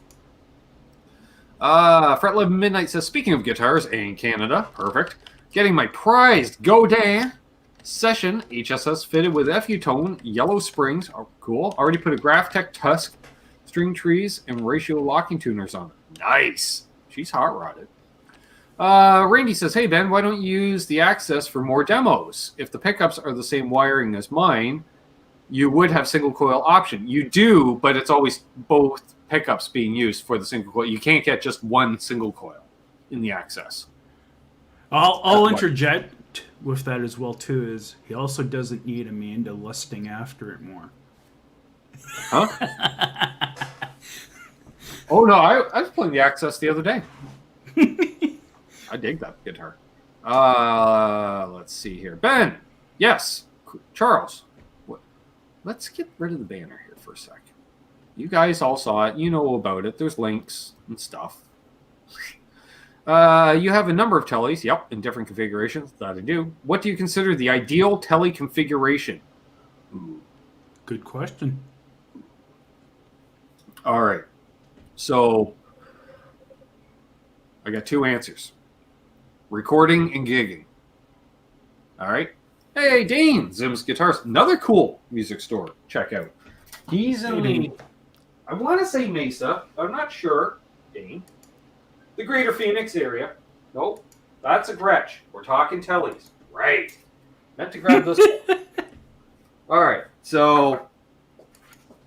Fret 11 Midnight says, speaking of guitars in Canada, perfect. Getting my prized Godin Session HSS fitted with FU Tone, yellow springs. Oh, cool. Already put a Graphtec Tusk, string trees, and ratio locking tuners on it. Nice. She's hot rodded. Randy says, hey, Ben, why don't you use the Access for more demos? If the pickups are the same wiring as mine, you would have single coil option. You do, but it's always both pickups being used for the single coil. You can't get just one single coil in the Access. I'll interject with that as well too. Is he also doesn't need Amanda lusting after it more? Huh? Oh no, I was playing the Access the other day. I dig that guitar. Let's see here. Ben, yes. Charles, let's get rid of the banner here for a sec. You guys all saw it. You know about it. There's links and stuff. You have a number of Teles, yep, in different configurations. That I do. What do you consider the ideal Tele configuration? Ooh. Good question. All right. So, I got 2 answers. Recording and gigging. All right. Hey, Dane, Zim's Guitars. Another cool music store. Check out. He's in the, I want to say Mesa. I'm not sure. Dane. the greater Phoenix area. Nope, that's a Gretsch. We're talking Teles. Right. Meant to grab this one. All right, so...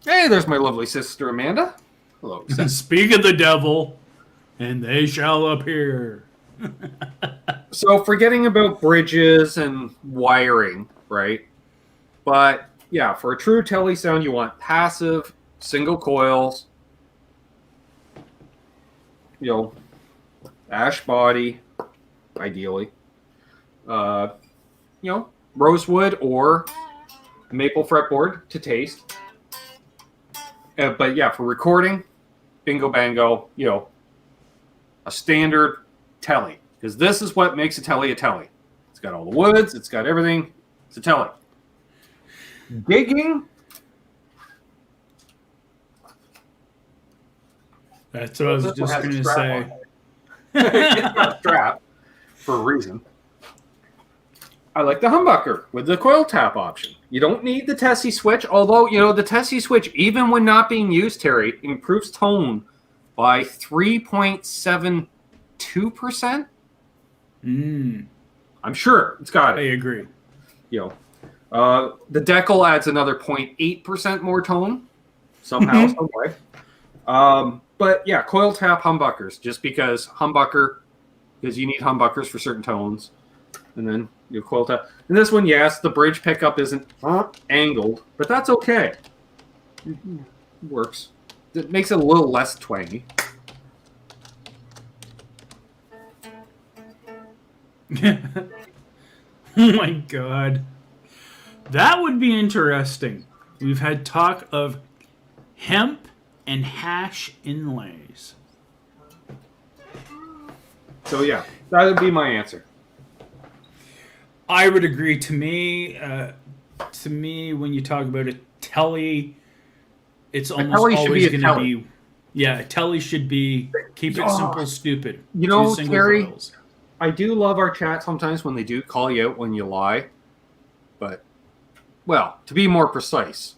Hey, there's my lovely sister, Amanda. Hello, sister. Speak of the devil, and they shall appear. So forgetting about bridges and wiring, right? But yeah, for a true Tele sound, you want passive, single coils, ash body, ideally. Rosewood or maple fretboard to taste. But yeah, for recording, bingo bango, a standard Tele. Because this is what makes a Tele a Tele. It's got all the woods, it's got everything. It's a Tele. Digging. That's what I was just going to say. It's got a strap for a reason. I like the humbucker with the coil tap option. You don't need the Tesi Switch, although, the Tesi Switch, even when not being used, Terry, improves tone by 3.72%. I'm sure it's got it. I agree. The decal adds another 0.8% more tone, somehow, some way. But yeah, coil tap humbuckers, just because you need humbuckers for certain tones. And then your coil tap. And this one, yes, the bridge pickup isn't angled, but that's okay. It works. It makes it a little less twangy. Oh my god. That would be interesting. We've had talk of hemp and hash inlays. So yeah, that would be my answer. I would agree. To me, when you talk about a Tele, it's almost always going to be... Yeah, a Tele should be keep it simple, stupid. Terry, coils. I do love our chat sometimes when they do call you out when you lie. But, well, to be more precise.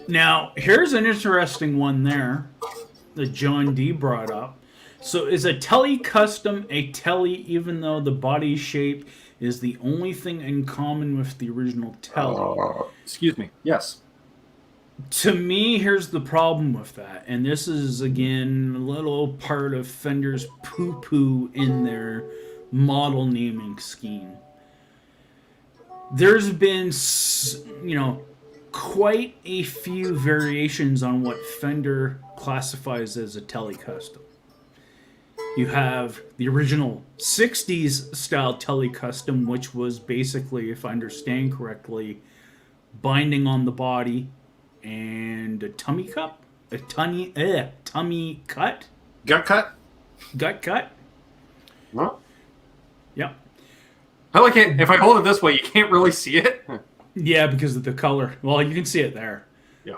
Now, here's an interesting one there that John D brought up. So is a Tele custom a Tele even though the body shape is the only thing in common with the original Tele? Excuse me. Yes. To me, here's the problem with that. And this is, again, a little part of Fender's poo-poo in their model naming scheme. There's been, quite a few variations on what Fender classifies as a Tele custom. You have the original 60s style Tele custom, which was basically, if I understand correctly, binding on the body and a tummy cut? Gut cut? Gut cut? Well, yep. I like it. If I hold it this way, you can't really see it. Yeah, because of the color. Well, you can see it there. Yeah.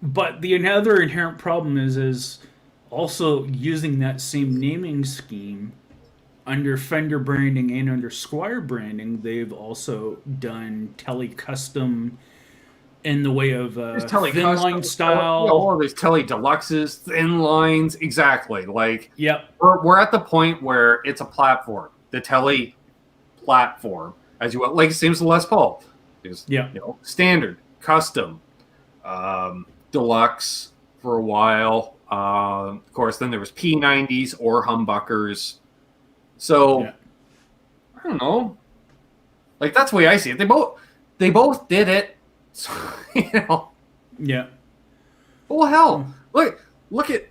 But the other inherent problem is also using that same naming scheme under Fender branding and under Squier branding. They've also done Tele custom in the way of thin line style. There's Tele Deluxes, thin lines, exactly. Like, yep. We're at the point where it's a platform. The Tele platform, as you will, like, same as the Les Paul. There's, standard, custom, deluxe for a while. Of course, then there was P90s or humbuckers. So, I don't know. Like, that's the way I see it. They both did it. So, Yeah. Well, hell, look at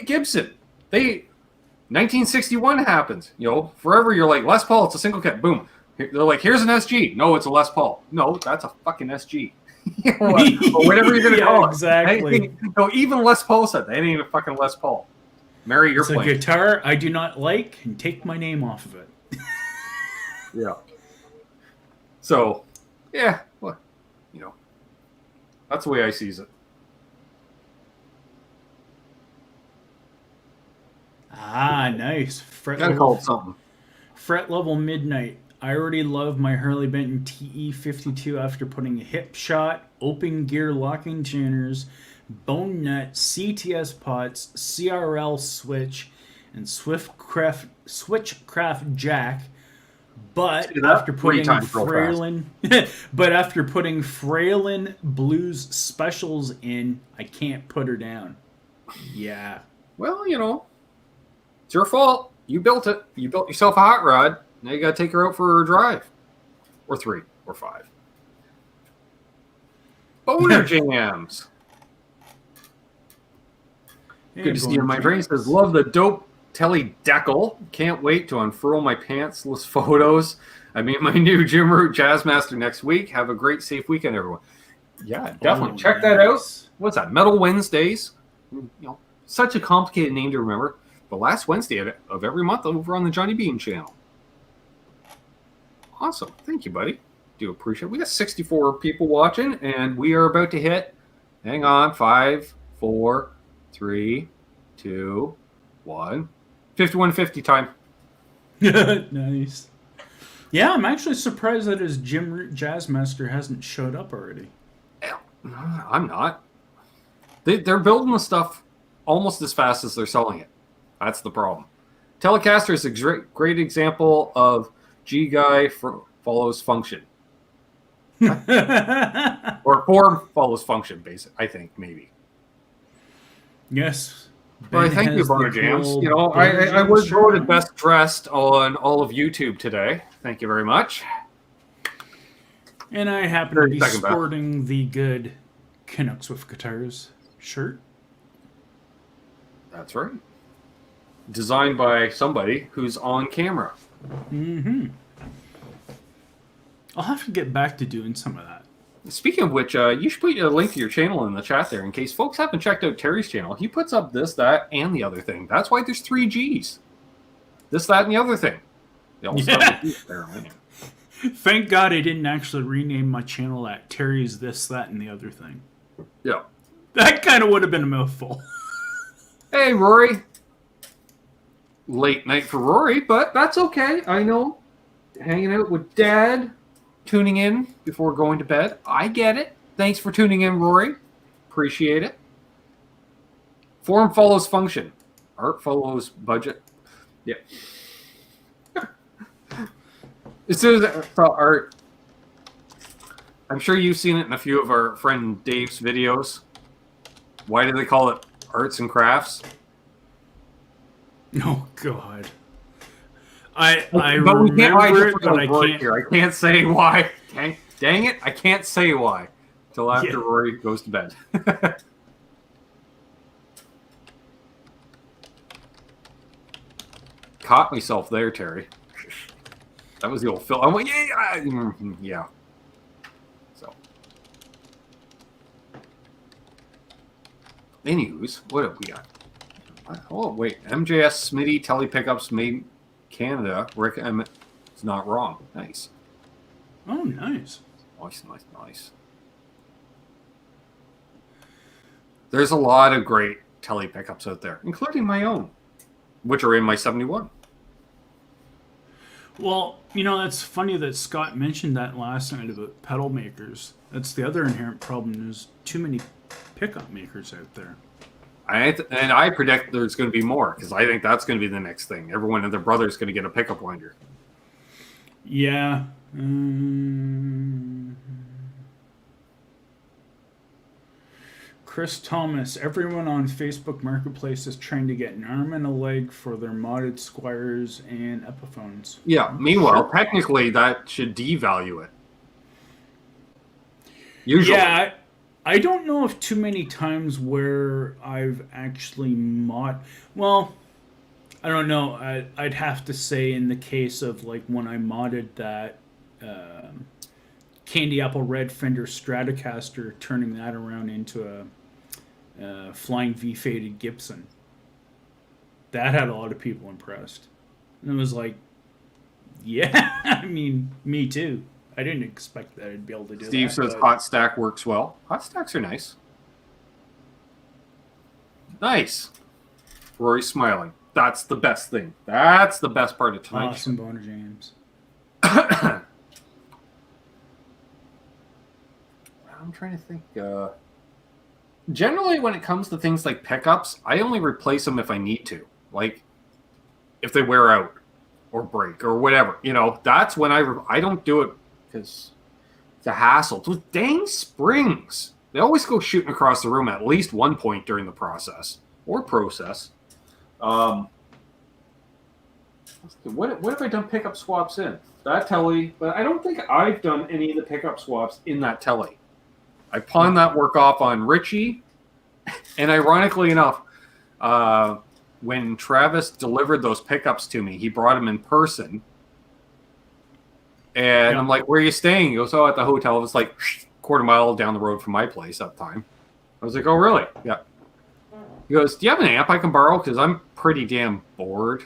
Gibson. 1961 happens. Forever you're like, Les Paul, it's a single cat. Boom. They're like, here's an SG. No, it's a Les Paul. No, that's a fucking SG. Or whatever you're gonna call it. Exactly. Even Les Paul said that ain't a fucking Les Paul. Mary, you're playing. It's a guitar I do not like, and take my name off of it. Yeah. So, yeah, well, that's the way I sees it. Ah, nice. Gotta call it something. Fret level midnight. I already love my Harley Benton TE52 after putting a hip shot, open gear locking tuners, bone nut, CTS pots, CRL switch, and Switchcraft jack. But See that? after Three putting times real fast. Fralin Blues specials in, I can't put her down. Yeah. Well, you know, it's your fault. You built it. You built yourself a hot rod. Now you got to take her out for a drive. Or 3 or 5. Boner jams. Good to see you in my brain. Says, love the dope Tele decal. Can't wait to unfurl my pantsless photos. I meet my new gym route Jazzmaster next week. Have a great, safe weekend, everyone. Yeah, definitely. Check that out. What's that? Metal Wednesdays. You know, such a complicated name to remember. The last Wednesday of every month over on the Johnny Bean channel. Awesome. Thank you, buddy. Do appreciate it. We got 64 people watching, and we are about to hit, hang on, 5, 4, 3, 2, 1. 5150 time. Nice. Yeah, I'm actually surprised that his gym route Jazzmaster hasn't showed up already. I'm not. They're building the stuff almost as fast as they're selling it. That's the problem. Telecaster is a great example of G guy follows function. Or form follows function, I think, maybe. Yes. Well, thank you, Boner Jams. You know, I was voted best dressed on all of YouTube today. Thank you very much. And I happen to be sporting the good Canucks with Guitars shirt. That's right. Designed by somebody who's on camera. Mm-hmm. I'll have to get back to doing some of that. Speaking of which, you should put a link to your channel in the chat there in case folks haven't checked out Terry's channel. He puts up this, that, and the other thing. That's why there's 3 Gs. This, that, and the other thing. They all start with there, man. Thank God I didn't actually rename my channel at Terry's This, That, and the Other Thing. Yeah. That kind of would have been a mouthful. Hey, Rory. Late night for Rory, but that's okay. I know. Hanging out with Dad. Tuning in before going to bed. I get it. Thanks for tuning in, Rory. Appreciate it. Form follows function. Art follows budget. Yeah. As soon as I saw art, I'm sure you've seen it in a few of our friend Dave's videos. Why do they call it arts and crafts? Oh, God. I but we can't. I can't. Here. I can't say why. Dang it! I can't say why till after Rory goes to bed. Caught myself there, Terry. That was the old Phil. I went, yeah. So, anywho's, what have we got? Oh wait, MJS Smitty Tele pickups made. Canada, Rick Emmett is not wrong. Nice. Oh, nice. Nice. There's a lot of great Tele pickups out there, including my own, which are in my 71. Well, you know, that's funny that Scott mentioned that last night about pedal makers. That's the other inherent problem. There's too many pickup makers out there. I predict there's going to be more because I think that's going to be the next thing. Everyone and their brother's going to get a pickup winder. Yeah. Chris Thomas. Everyone on Facebook Marketplace is trying to get an arm and a leg for their modded Squires and Epiphones. Yeah. Meanwhile, technically, that should devalue it. Usually. Yeah. I don't know of too many times where I've actually Well, I don't know. I'd have to say in the case of like when I modded that Candy Apple Red Fender Stratocaster, turning that around into a Flying V faded Gibson. That had a lot of people impressed. And it was like, yeah, I mean, me too. I didn't expect that I'd be able to do that. Steve says hot stack works well. Hot stacks are nice. Nice. Rory's smiling. That's the best thing. That's the best part of tonight. Awesome, Boner James. I'm trying to think. Generally, when it comes to things like pickups, I only replace them if I need to. Like, if they wear out or break or whatever. You know, that's when I don't do it because it's a hassle. Those dang springs. They always go shooting across the room at least one point during the process. Or process. What have I done pickup swaps in? That Tele, but I don't think I've done any of the pickup swaps in that Tele. I pawned that work off on Richie, and ironically enough, when Travis delivered those pickups to me, he brought them in person, and I'm like, "Where are you staying?" He goes, "Oh, at the hotel." It was like quarter mile down the road from my place at the time. I was like, "Oh, really?" Yeah. He goes, "Do you have an amp I can borrow? Because I'm pretty damn bored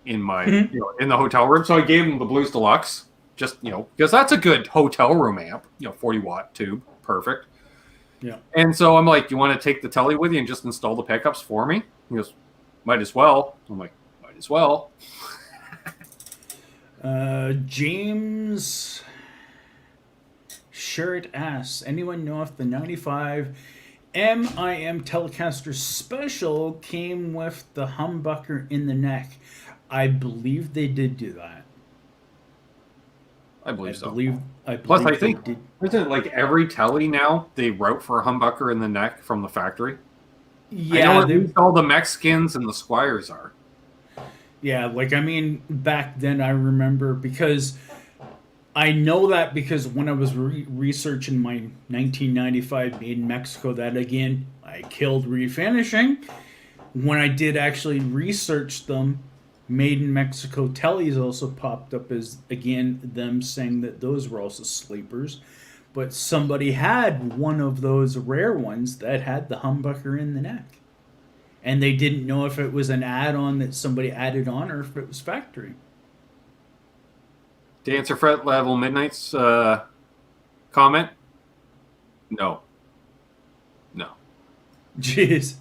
in my in the hotel room." So I gave him the Blues Deluxe, just because that's a good hotel room amp, 40-watt tube. Perfect. Yeah. And so I'm like, "You want to take the Tele with you and just install the pickups for me?" He goes, "Might as well." I'm like, "Might as well." James Shirt asks, anyone know if the 95 MIM Telecaster Special came with the humbucker in the neck? I believe they did do that. I believe so. Plus, I think isn't it like every Tele now they route for a humbucker in the neck from the factory? Yeah, I know at least all the Mexicans and the Squires are. Yeah, back then I remember because I know that because when I was researching my 1995 Made in Mexico, that again I killed refinishing. When I did actually research them, Made in Mexico Teles also popped up as, again, them saying that those were also sleepers. But somebody had one of those rare ones that had the humbucker in the neck. And they didn't know if it was an add-on that somebody added on or if it was factory. To answer Fret Level Midnight's comment, no. Jeez.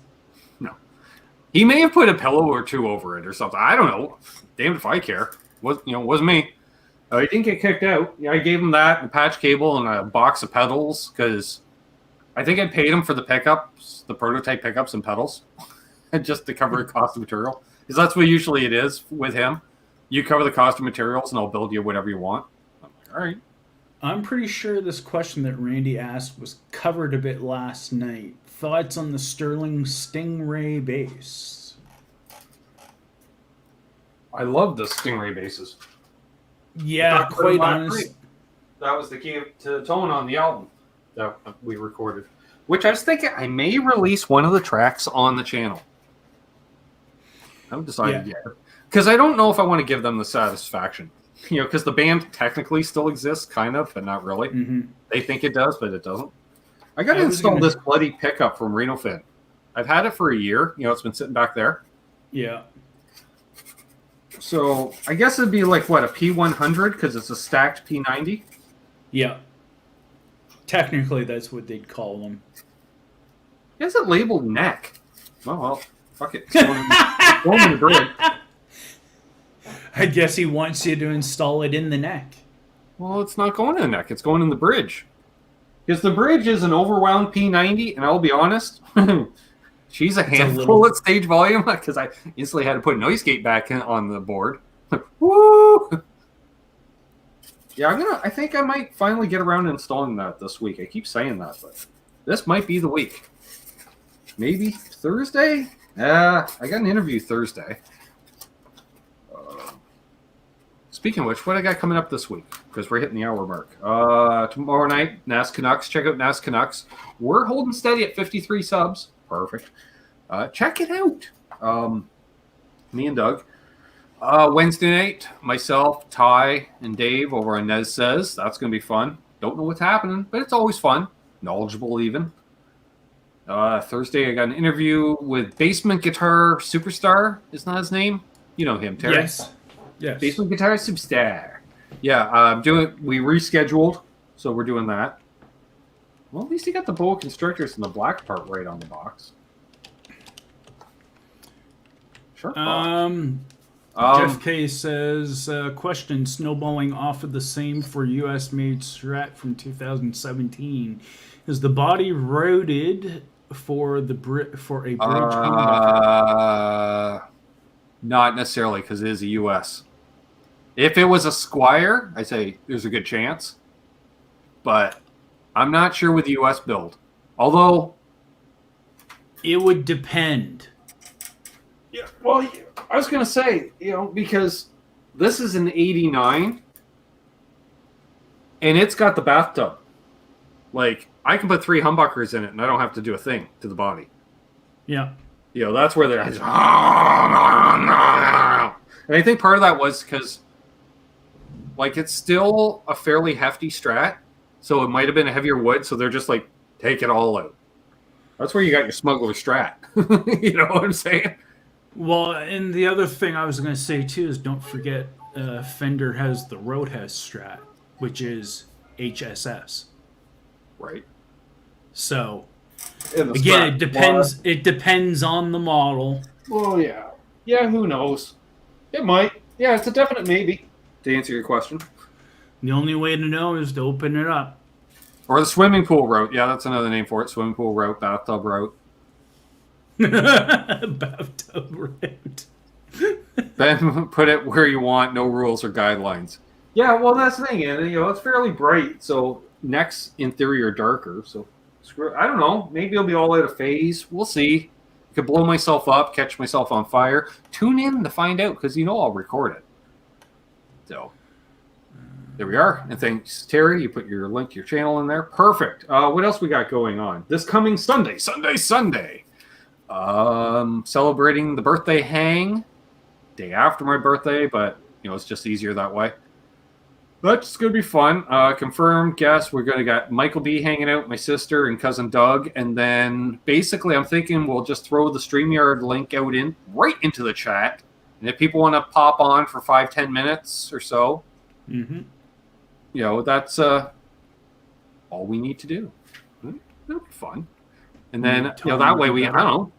He may have put a pillow or two over it or something. I don't know. Damned if I care. Wasn't me. He didn't get kicked out. I gave him that, a patch cable, and a box of pedals because I think I paid him for the pickups, the prototype pickups and pedals, just to cover the cost of material. Because that's what usually it is with him. You cover the cost of materials, and I'll build you whatever you want. I'm like, all right. I'm pretty sure this question that Randy asked was covered a bit last night. Thoughts on the Sterling Stingray bass? I love the Stingray basses. Yeah, quite honest. That was the key to tone on the album that we recorded. Which I was thinking I may release one of the tracks on the channel. I haven't decided yet. Because I don't know if I want to give them the satisfaction. Because the band technically still exists, kind of, but not really. Mm-hmm. They think it does, but it doesn't. I got to install this bloody pickup from Reno Fin. I've had it for a year. It's been sitting back there. Yeah. So I guess it'd be like, what, a P100? Because it's a stacked P90? Yeah. Technically, that's what they'd call them. Is it labeled neck? Oh, well, fuck it. It's going in the bridge. I guess he wants you to install it in the neck. Well, it's not going in the neck. It's going in the bridge. Because the bridge is an overwound P90, and I'll be honest, she's a handful at stage volume because I instantly had to put noise gate back on the board. Woo! Yeah, I think I might finally get around to installing that this week. I keep saying that, but this might be the week. Maybe Thursday? I got an interview Thursday. Speaking of which, what I got coming up this week? Because we're hitting the hour mark. Tomorrow night, NAS Canucks. Check out NAS Canucks. We're holding steady at 53 subs. Perfect. Check it out. Me and Doug. Wednesday night, myself, Ty, and Dave over on Nez Says. That's going to be fun. Don't know what's happening, but it's always fun. Knowledgeable even. Thursday, I got an interview with Basement Guitar Superstar. Isn't that his name? You know him, Terry. Yes. Basement Guitar Superstar. Yeah, we rescheduled, so we're doing that. Well, at least you got the boa constrictors and the black part right on the box. Sure. Jeff K says, question, snowballing off of the same for US made Strat from 2017. Is the body roaded for a bridge humbucker? Not necessarily, because it is a US. If it was a Squire, I say there's a good chance. But I'm not sure with the US build. Although it would depend. Yeah, well, I was going to say, because this is an 89 and it's got the bathtub. Like, I can put 3 humbuckers in it and I don't have to do a thing to the body. Yeah. That's where they're. And I think part of that was because, like, it's still a fairly hefty Strat. So it might have been a heavier wood. So they're just like, take it all out. That's where you got your smuggler Strat. You know what I'm saying? Well, and the other thing I was going to say too is don't forget Fender has the Roadhead Strat, which is HSS. Right. So again, it depends. It depends on the model. Well, yeah. Yeah, who knows? It might. Yeah, it's a definite maybe. To answer your question. The only way to know is to open it up. Or the swimming pool route. Yeah, that's another name for it. Swimming pool route, bathtub route. Bathtub route. Ben, put it where you want. No rules or guidelines. Yeah, well, that's the thing. And, it's fairly bright. So necks, in theory, are darker. So I don't know. Maybe it'll be all out of phase. We'll see. Could blow myself up, catch myself on fire. Tune in to find out because I'll record it. So there we are. And thanks, Terry. You put your link to your channel in there. Perfect. What else we got going on? This coming Sunday. Celebrating the birthday hang. Day after my birthday, but it's just easier that way. That's going to be fun. Confirmed guest. We're going to got Michael B hanging out, my sister and cousin Doug. And then basically I'm thinking we'll just throw the StreamYard link out right into the chat. And if people want to pop on for 5-10 minutes or so, that's all we need to do. It'll be fun. And then, that way we,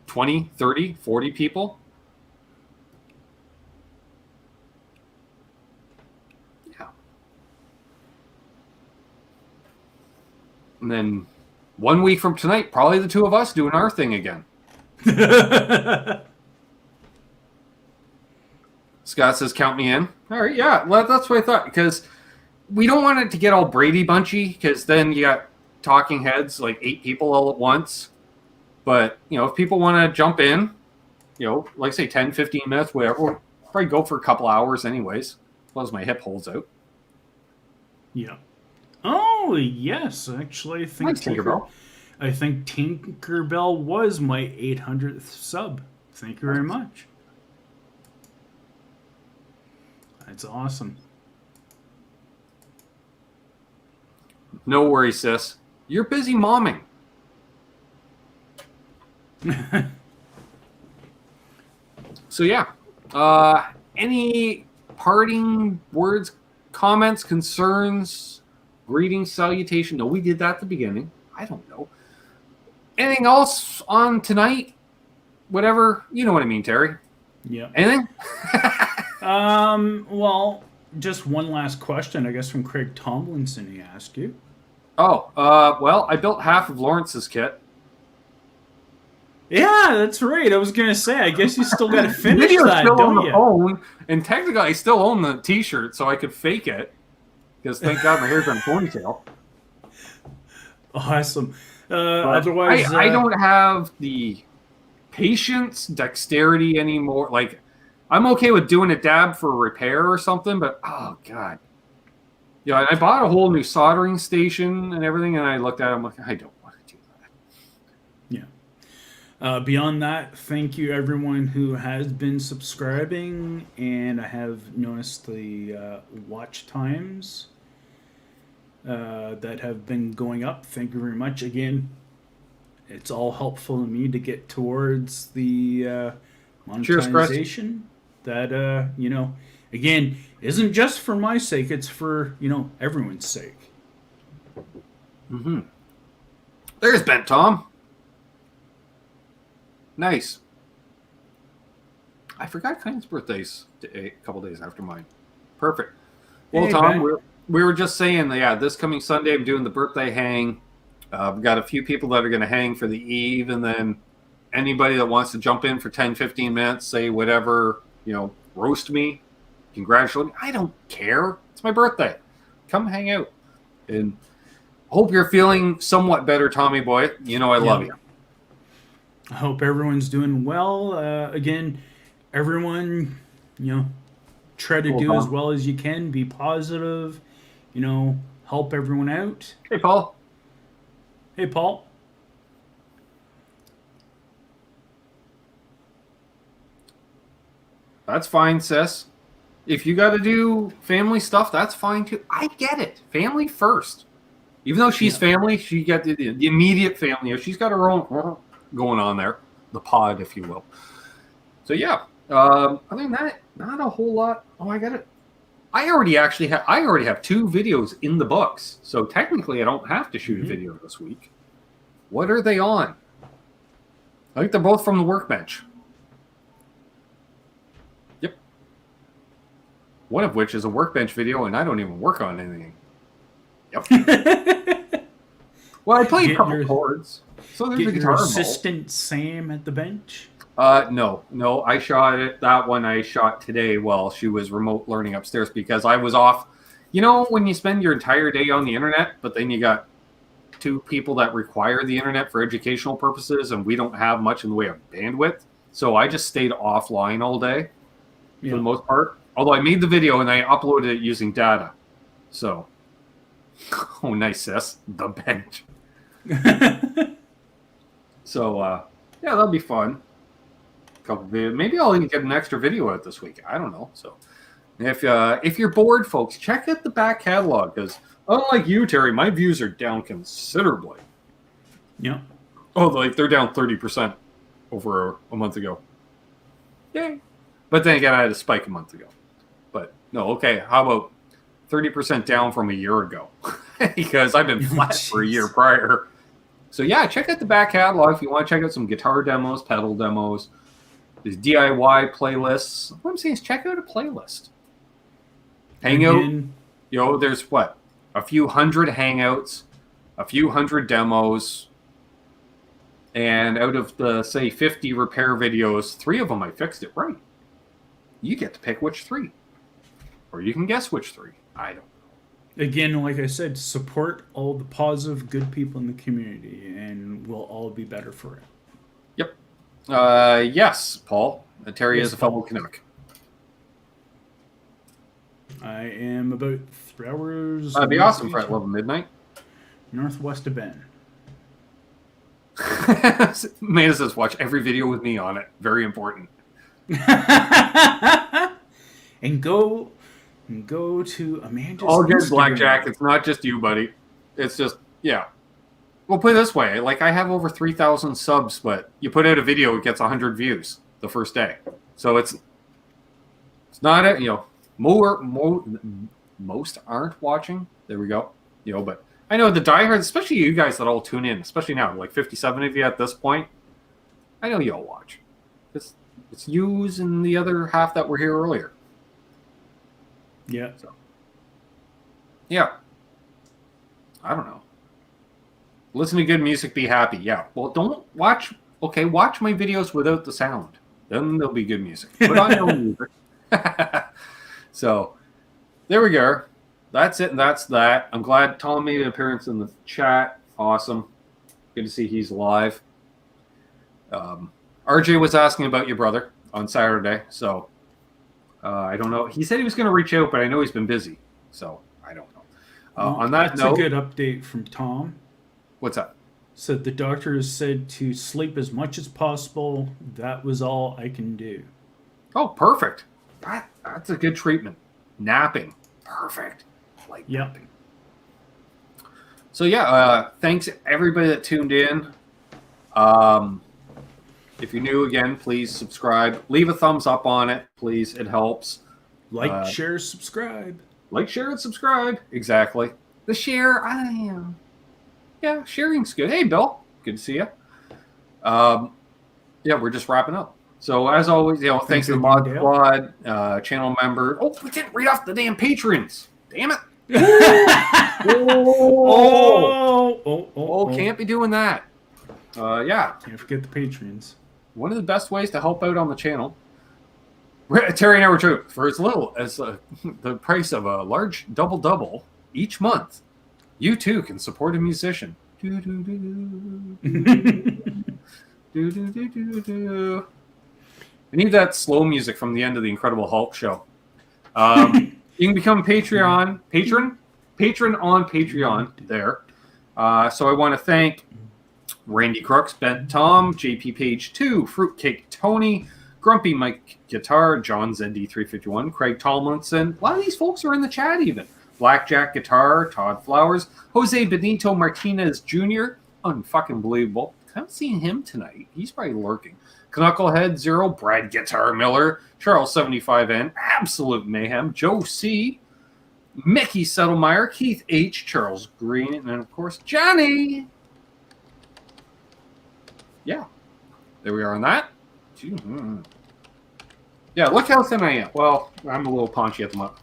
20, 30, 40 people. Yeah. And then 1 week from tonight, probably the two of us doing our thing again. Scott says, count me in. All right, yeah, well, that's what I thought. Because we don't want it to get all Brady Bunchy, because then you got talking heads, like 8 people all at once. But, if people want to jump in, like say 10, 15 minutes, whatever, we'll probably go for a couple hours anyways, as long as my hip holds out. Yeah. Oh, yes. Actually, I think Tinkerbell. I think Tinkerbell was my 800th sub. Thank you very much. That's awesome. No worries, sis. You're busy momming. So yeah, any parting words, comments, concerns, greetings, salutation? No, we did that at the beginning. I don't know. Anything else on tonight? Whatever, you know what I mean, Terry. Yeah. Anything? Well, just one last question, I guess, from Craig Tomlinson. He asked you. Oh, well, I built half of Lawrence's kit. Yeah, that's right. I was gonna say, I guess you still gotta finish that, still don't on you? the phone, and technically, I still own the T-shirt, so I could fake it. Because thank God my hair's on ponytail. Awesome. Otherwise, I don't have the patience, dexterity anymore. Like, I'm okay with doing a dab for repair or something, but oh god, I bought a whole new soldering station and everything, and I looked at it, I'm like, I don't want to do that. Yeah. Beyond that, thank you everyone who has been subscribing, and I have noticed the watch times that have been going up. Thank you very much. Again, it's all helpful to me to get towards the monetization. That again, isn't just for my sake. It's for everyone's sake. Mm-hmm. There's Ben Tom. Nice. I forgot Kyne's birthday's a couple days after mine. Perfect. Well, Hey, Tom, Ben. we were just saying, yeah, this coming Sunday I'm doing the birthday hang. We've got a few people that are going to hang for the eve, and then anybody that wants to jump in for 10, 15 minutes, say whatever, roast me, congratulate me. I don't care. It's my birthday. Come hang out. And hope you're feeling somewhat better, Tommy boy. I love you. I hope everyone's doing well. Again, everyone, try to do as well as you can. Be positive. Help everyone out. Hey, Paul. Hey, Paul. That's fine, sis. If you got to do family stuff, that's fine too. I get it. Family first. Even though she's family, she got the immediate family. She's got her own going on there, the pod, if you will. So yeah. Other than that, not a whole lot. Oh, I got it. I already have 2 videos in the books, so technically I don't have to shoot a video this week. What are they on? I think they're both from the workbench. Yep. One of which is a workbench video, and I don't even work on anything. Yep. Well, I played a couple chords. So there's a guitar your assistant Sam at the bench. No. I shot it. That one I shot today while she was remote learning upstairs because I was off. When you spend your entire day on the internet, but then you got 2 people that require the internet for educational purposes, and we don't have much in the way of bandwidth. So I just stayed offline all day for the most part. Although I made the video and I uploaded it using data. So, oh, nice, sis. The bench. So, yeah, that'll be fun. Maybe I'll even get an extra video out this week. I don't know. So, if you're bored, folks, check out the back catalog because unlike you, Terry, my views are down considerably. Yeah. Oh, they're down 30% over a month ago. Yay! But then again, I had a spike a month ago. But no, okay. How about 30% down from a year ago? Because I've been flat for a year prior. So yeah, check out the back catalog if you want to check out some guitar demos, pedal demos. There's DIY playlists. What I'm saying is check out a playlist. Hangout. There's what? A few hundred hangouts, a few hundred demos, and out of the, say, 50 repair videos, 3 of them I fixed it right. You get to pick which 3. Or you can guess which 3. I don't know. Again, like I said, support all the positive, good people in the community, and we'll all be better for it. Yep. Yes, Paul. Terry is a fellow Canuck. I am about 3 hours. That'd be awesome for at 11 midnight. Northwest of Ben. Amanda says, watch every video with me on it. Very important. And go to Amanda's All good, Instagram. Blackjack. It's not just you, buddy. It's just, yeah. Well, put it this way. I have over 3,000 subs, but you put out a video, it gets 100 views the first day. So it's not, most aren't watching. There we go. But I know the diehards, especially you guys that all tune in, especially now, 57 of you at this point. I know you all watch. It's yous and the other half that were here earlier. Yeah. So, yeah. I don't know. Listen to good music, be happy. Yeah. Well, don't watch. Okay, watch my videos without the sound. Then there'll be good music. Put on your own music. So, there we go. That's it, and that's that. I'm glad Tom made an appearance in the chat. Awesome. Good to see he's live. RJ was asking about your brother on Saturday, so I don't know. He said he was going to reach out, but I know he's been busy, so I don't know. On that note, that's a good update from Tom. What's up? Said the doctor has said to sleep as much as possible. That was all I can do. Oh, perfect. That's a good treatment. Napping. Perfect. Napping. So yeah, thanks everybody that tuned in. If you're new again, please subscribe. Leave a thumbs up on it, please. It helps. Like, share, subscribe. Like, share, and subscribe. Exactly. The share, yeah, sharing's good. Hey, Bill. Good to see you. Yeah, we're just wrapping up. So as always, thanks to the again, Mod Dale. Squad, channel member. Oh, we didn't read off the damn patrons. Damn it. Can't be doing that. Yeah. Can't forget the patrons. One of the best ways to help out on the channel. Terry and I were true. For as little as the price of a large double each month, you too can support a musician. We need that slow music from the end of the Incredible Hulk show. You can become a patron on Patreon there. So I want to thank Randy Crooks, Bent Tom, JP Page 2, Fruitcake Tony, Grumpy Mike Guitar, John ZD351, Craig Tomlinson. A lot of these folks are in the chat even. Blackjack Guitar, Todd Flowers, Jose Benito Martinez Jr. Unfucking believable. I haven't seen him tonight. He's probably lurking. Knucklehead Zero, Brad Guitar Miller, Charles 75N, Absolute Mayhem, Joe C, Mickey Settlemeyer, Keith H, Charles Green, and of course Johnny. Yeah, there we are on that. Yeah, look how thin I am. Well, I'm a little paunchy at the moment.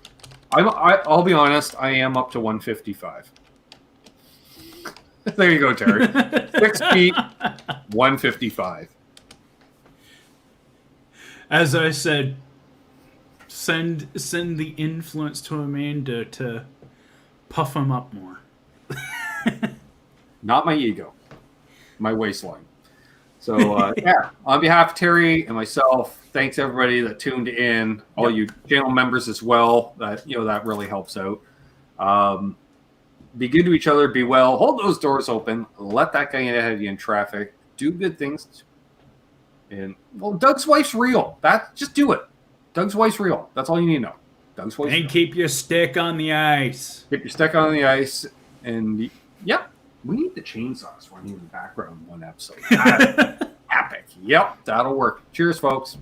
I'll be honest, I am up to 155. There you go, Terry. 6 feet, 155. As I said, send the influence to Amanda to puff him up more. Not my ego, my waistline. So, yeah, on behalf of Terry and myself, thanks everybody that tuned in, all you channel members as well. That really helps out. Be good to each other, be well, hold those doors open, let that guy in ahead of you in traffic, do good things. And, well, Doug's wife's real. Just do it. Doug's wife's real. That's all you need to know. Doug's wife's real. And keep your stick on the ice. Keep your stick on the ice. And, yep, we need the chainsaws running in the background in one episode. Epic. Yep, that'll work. Cheers, folks.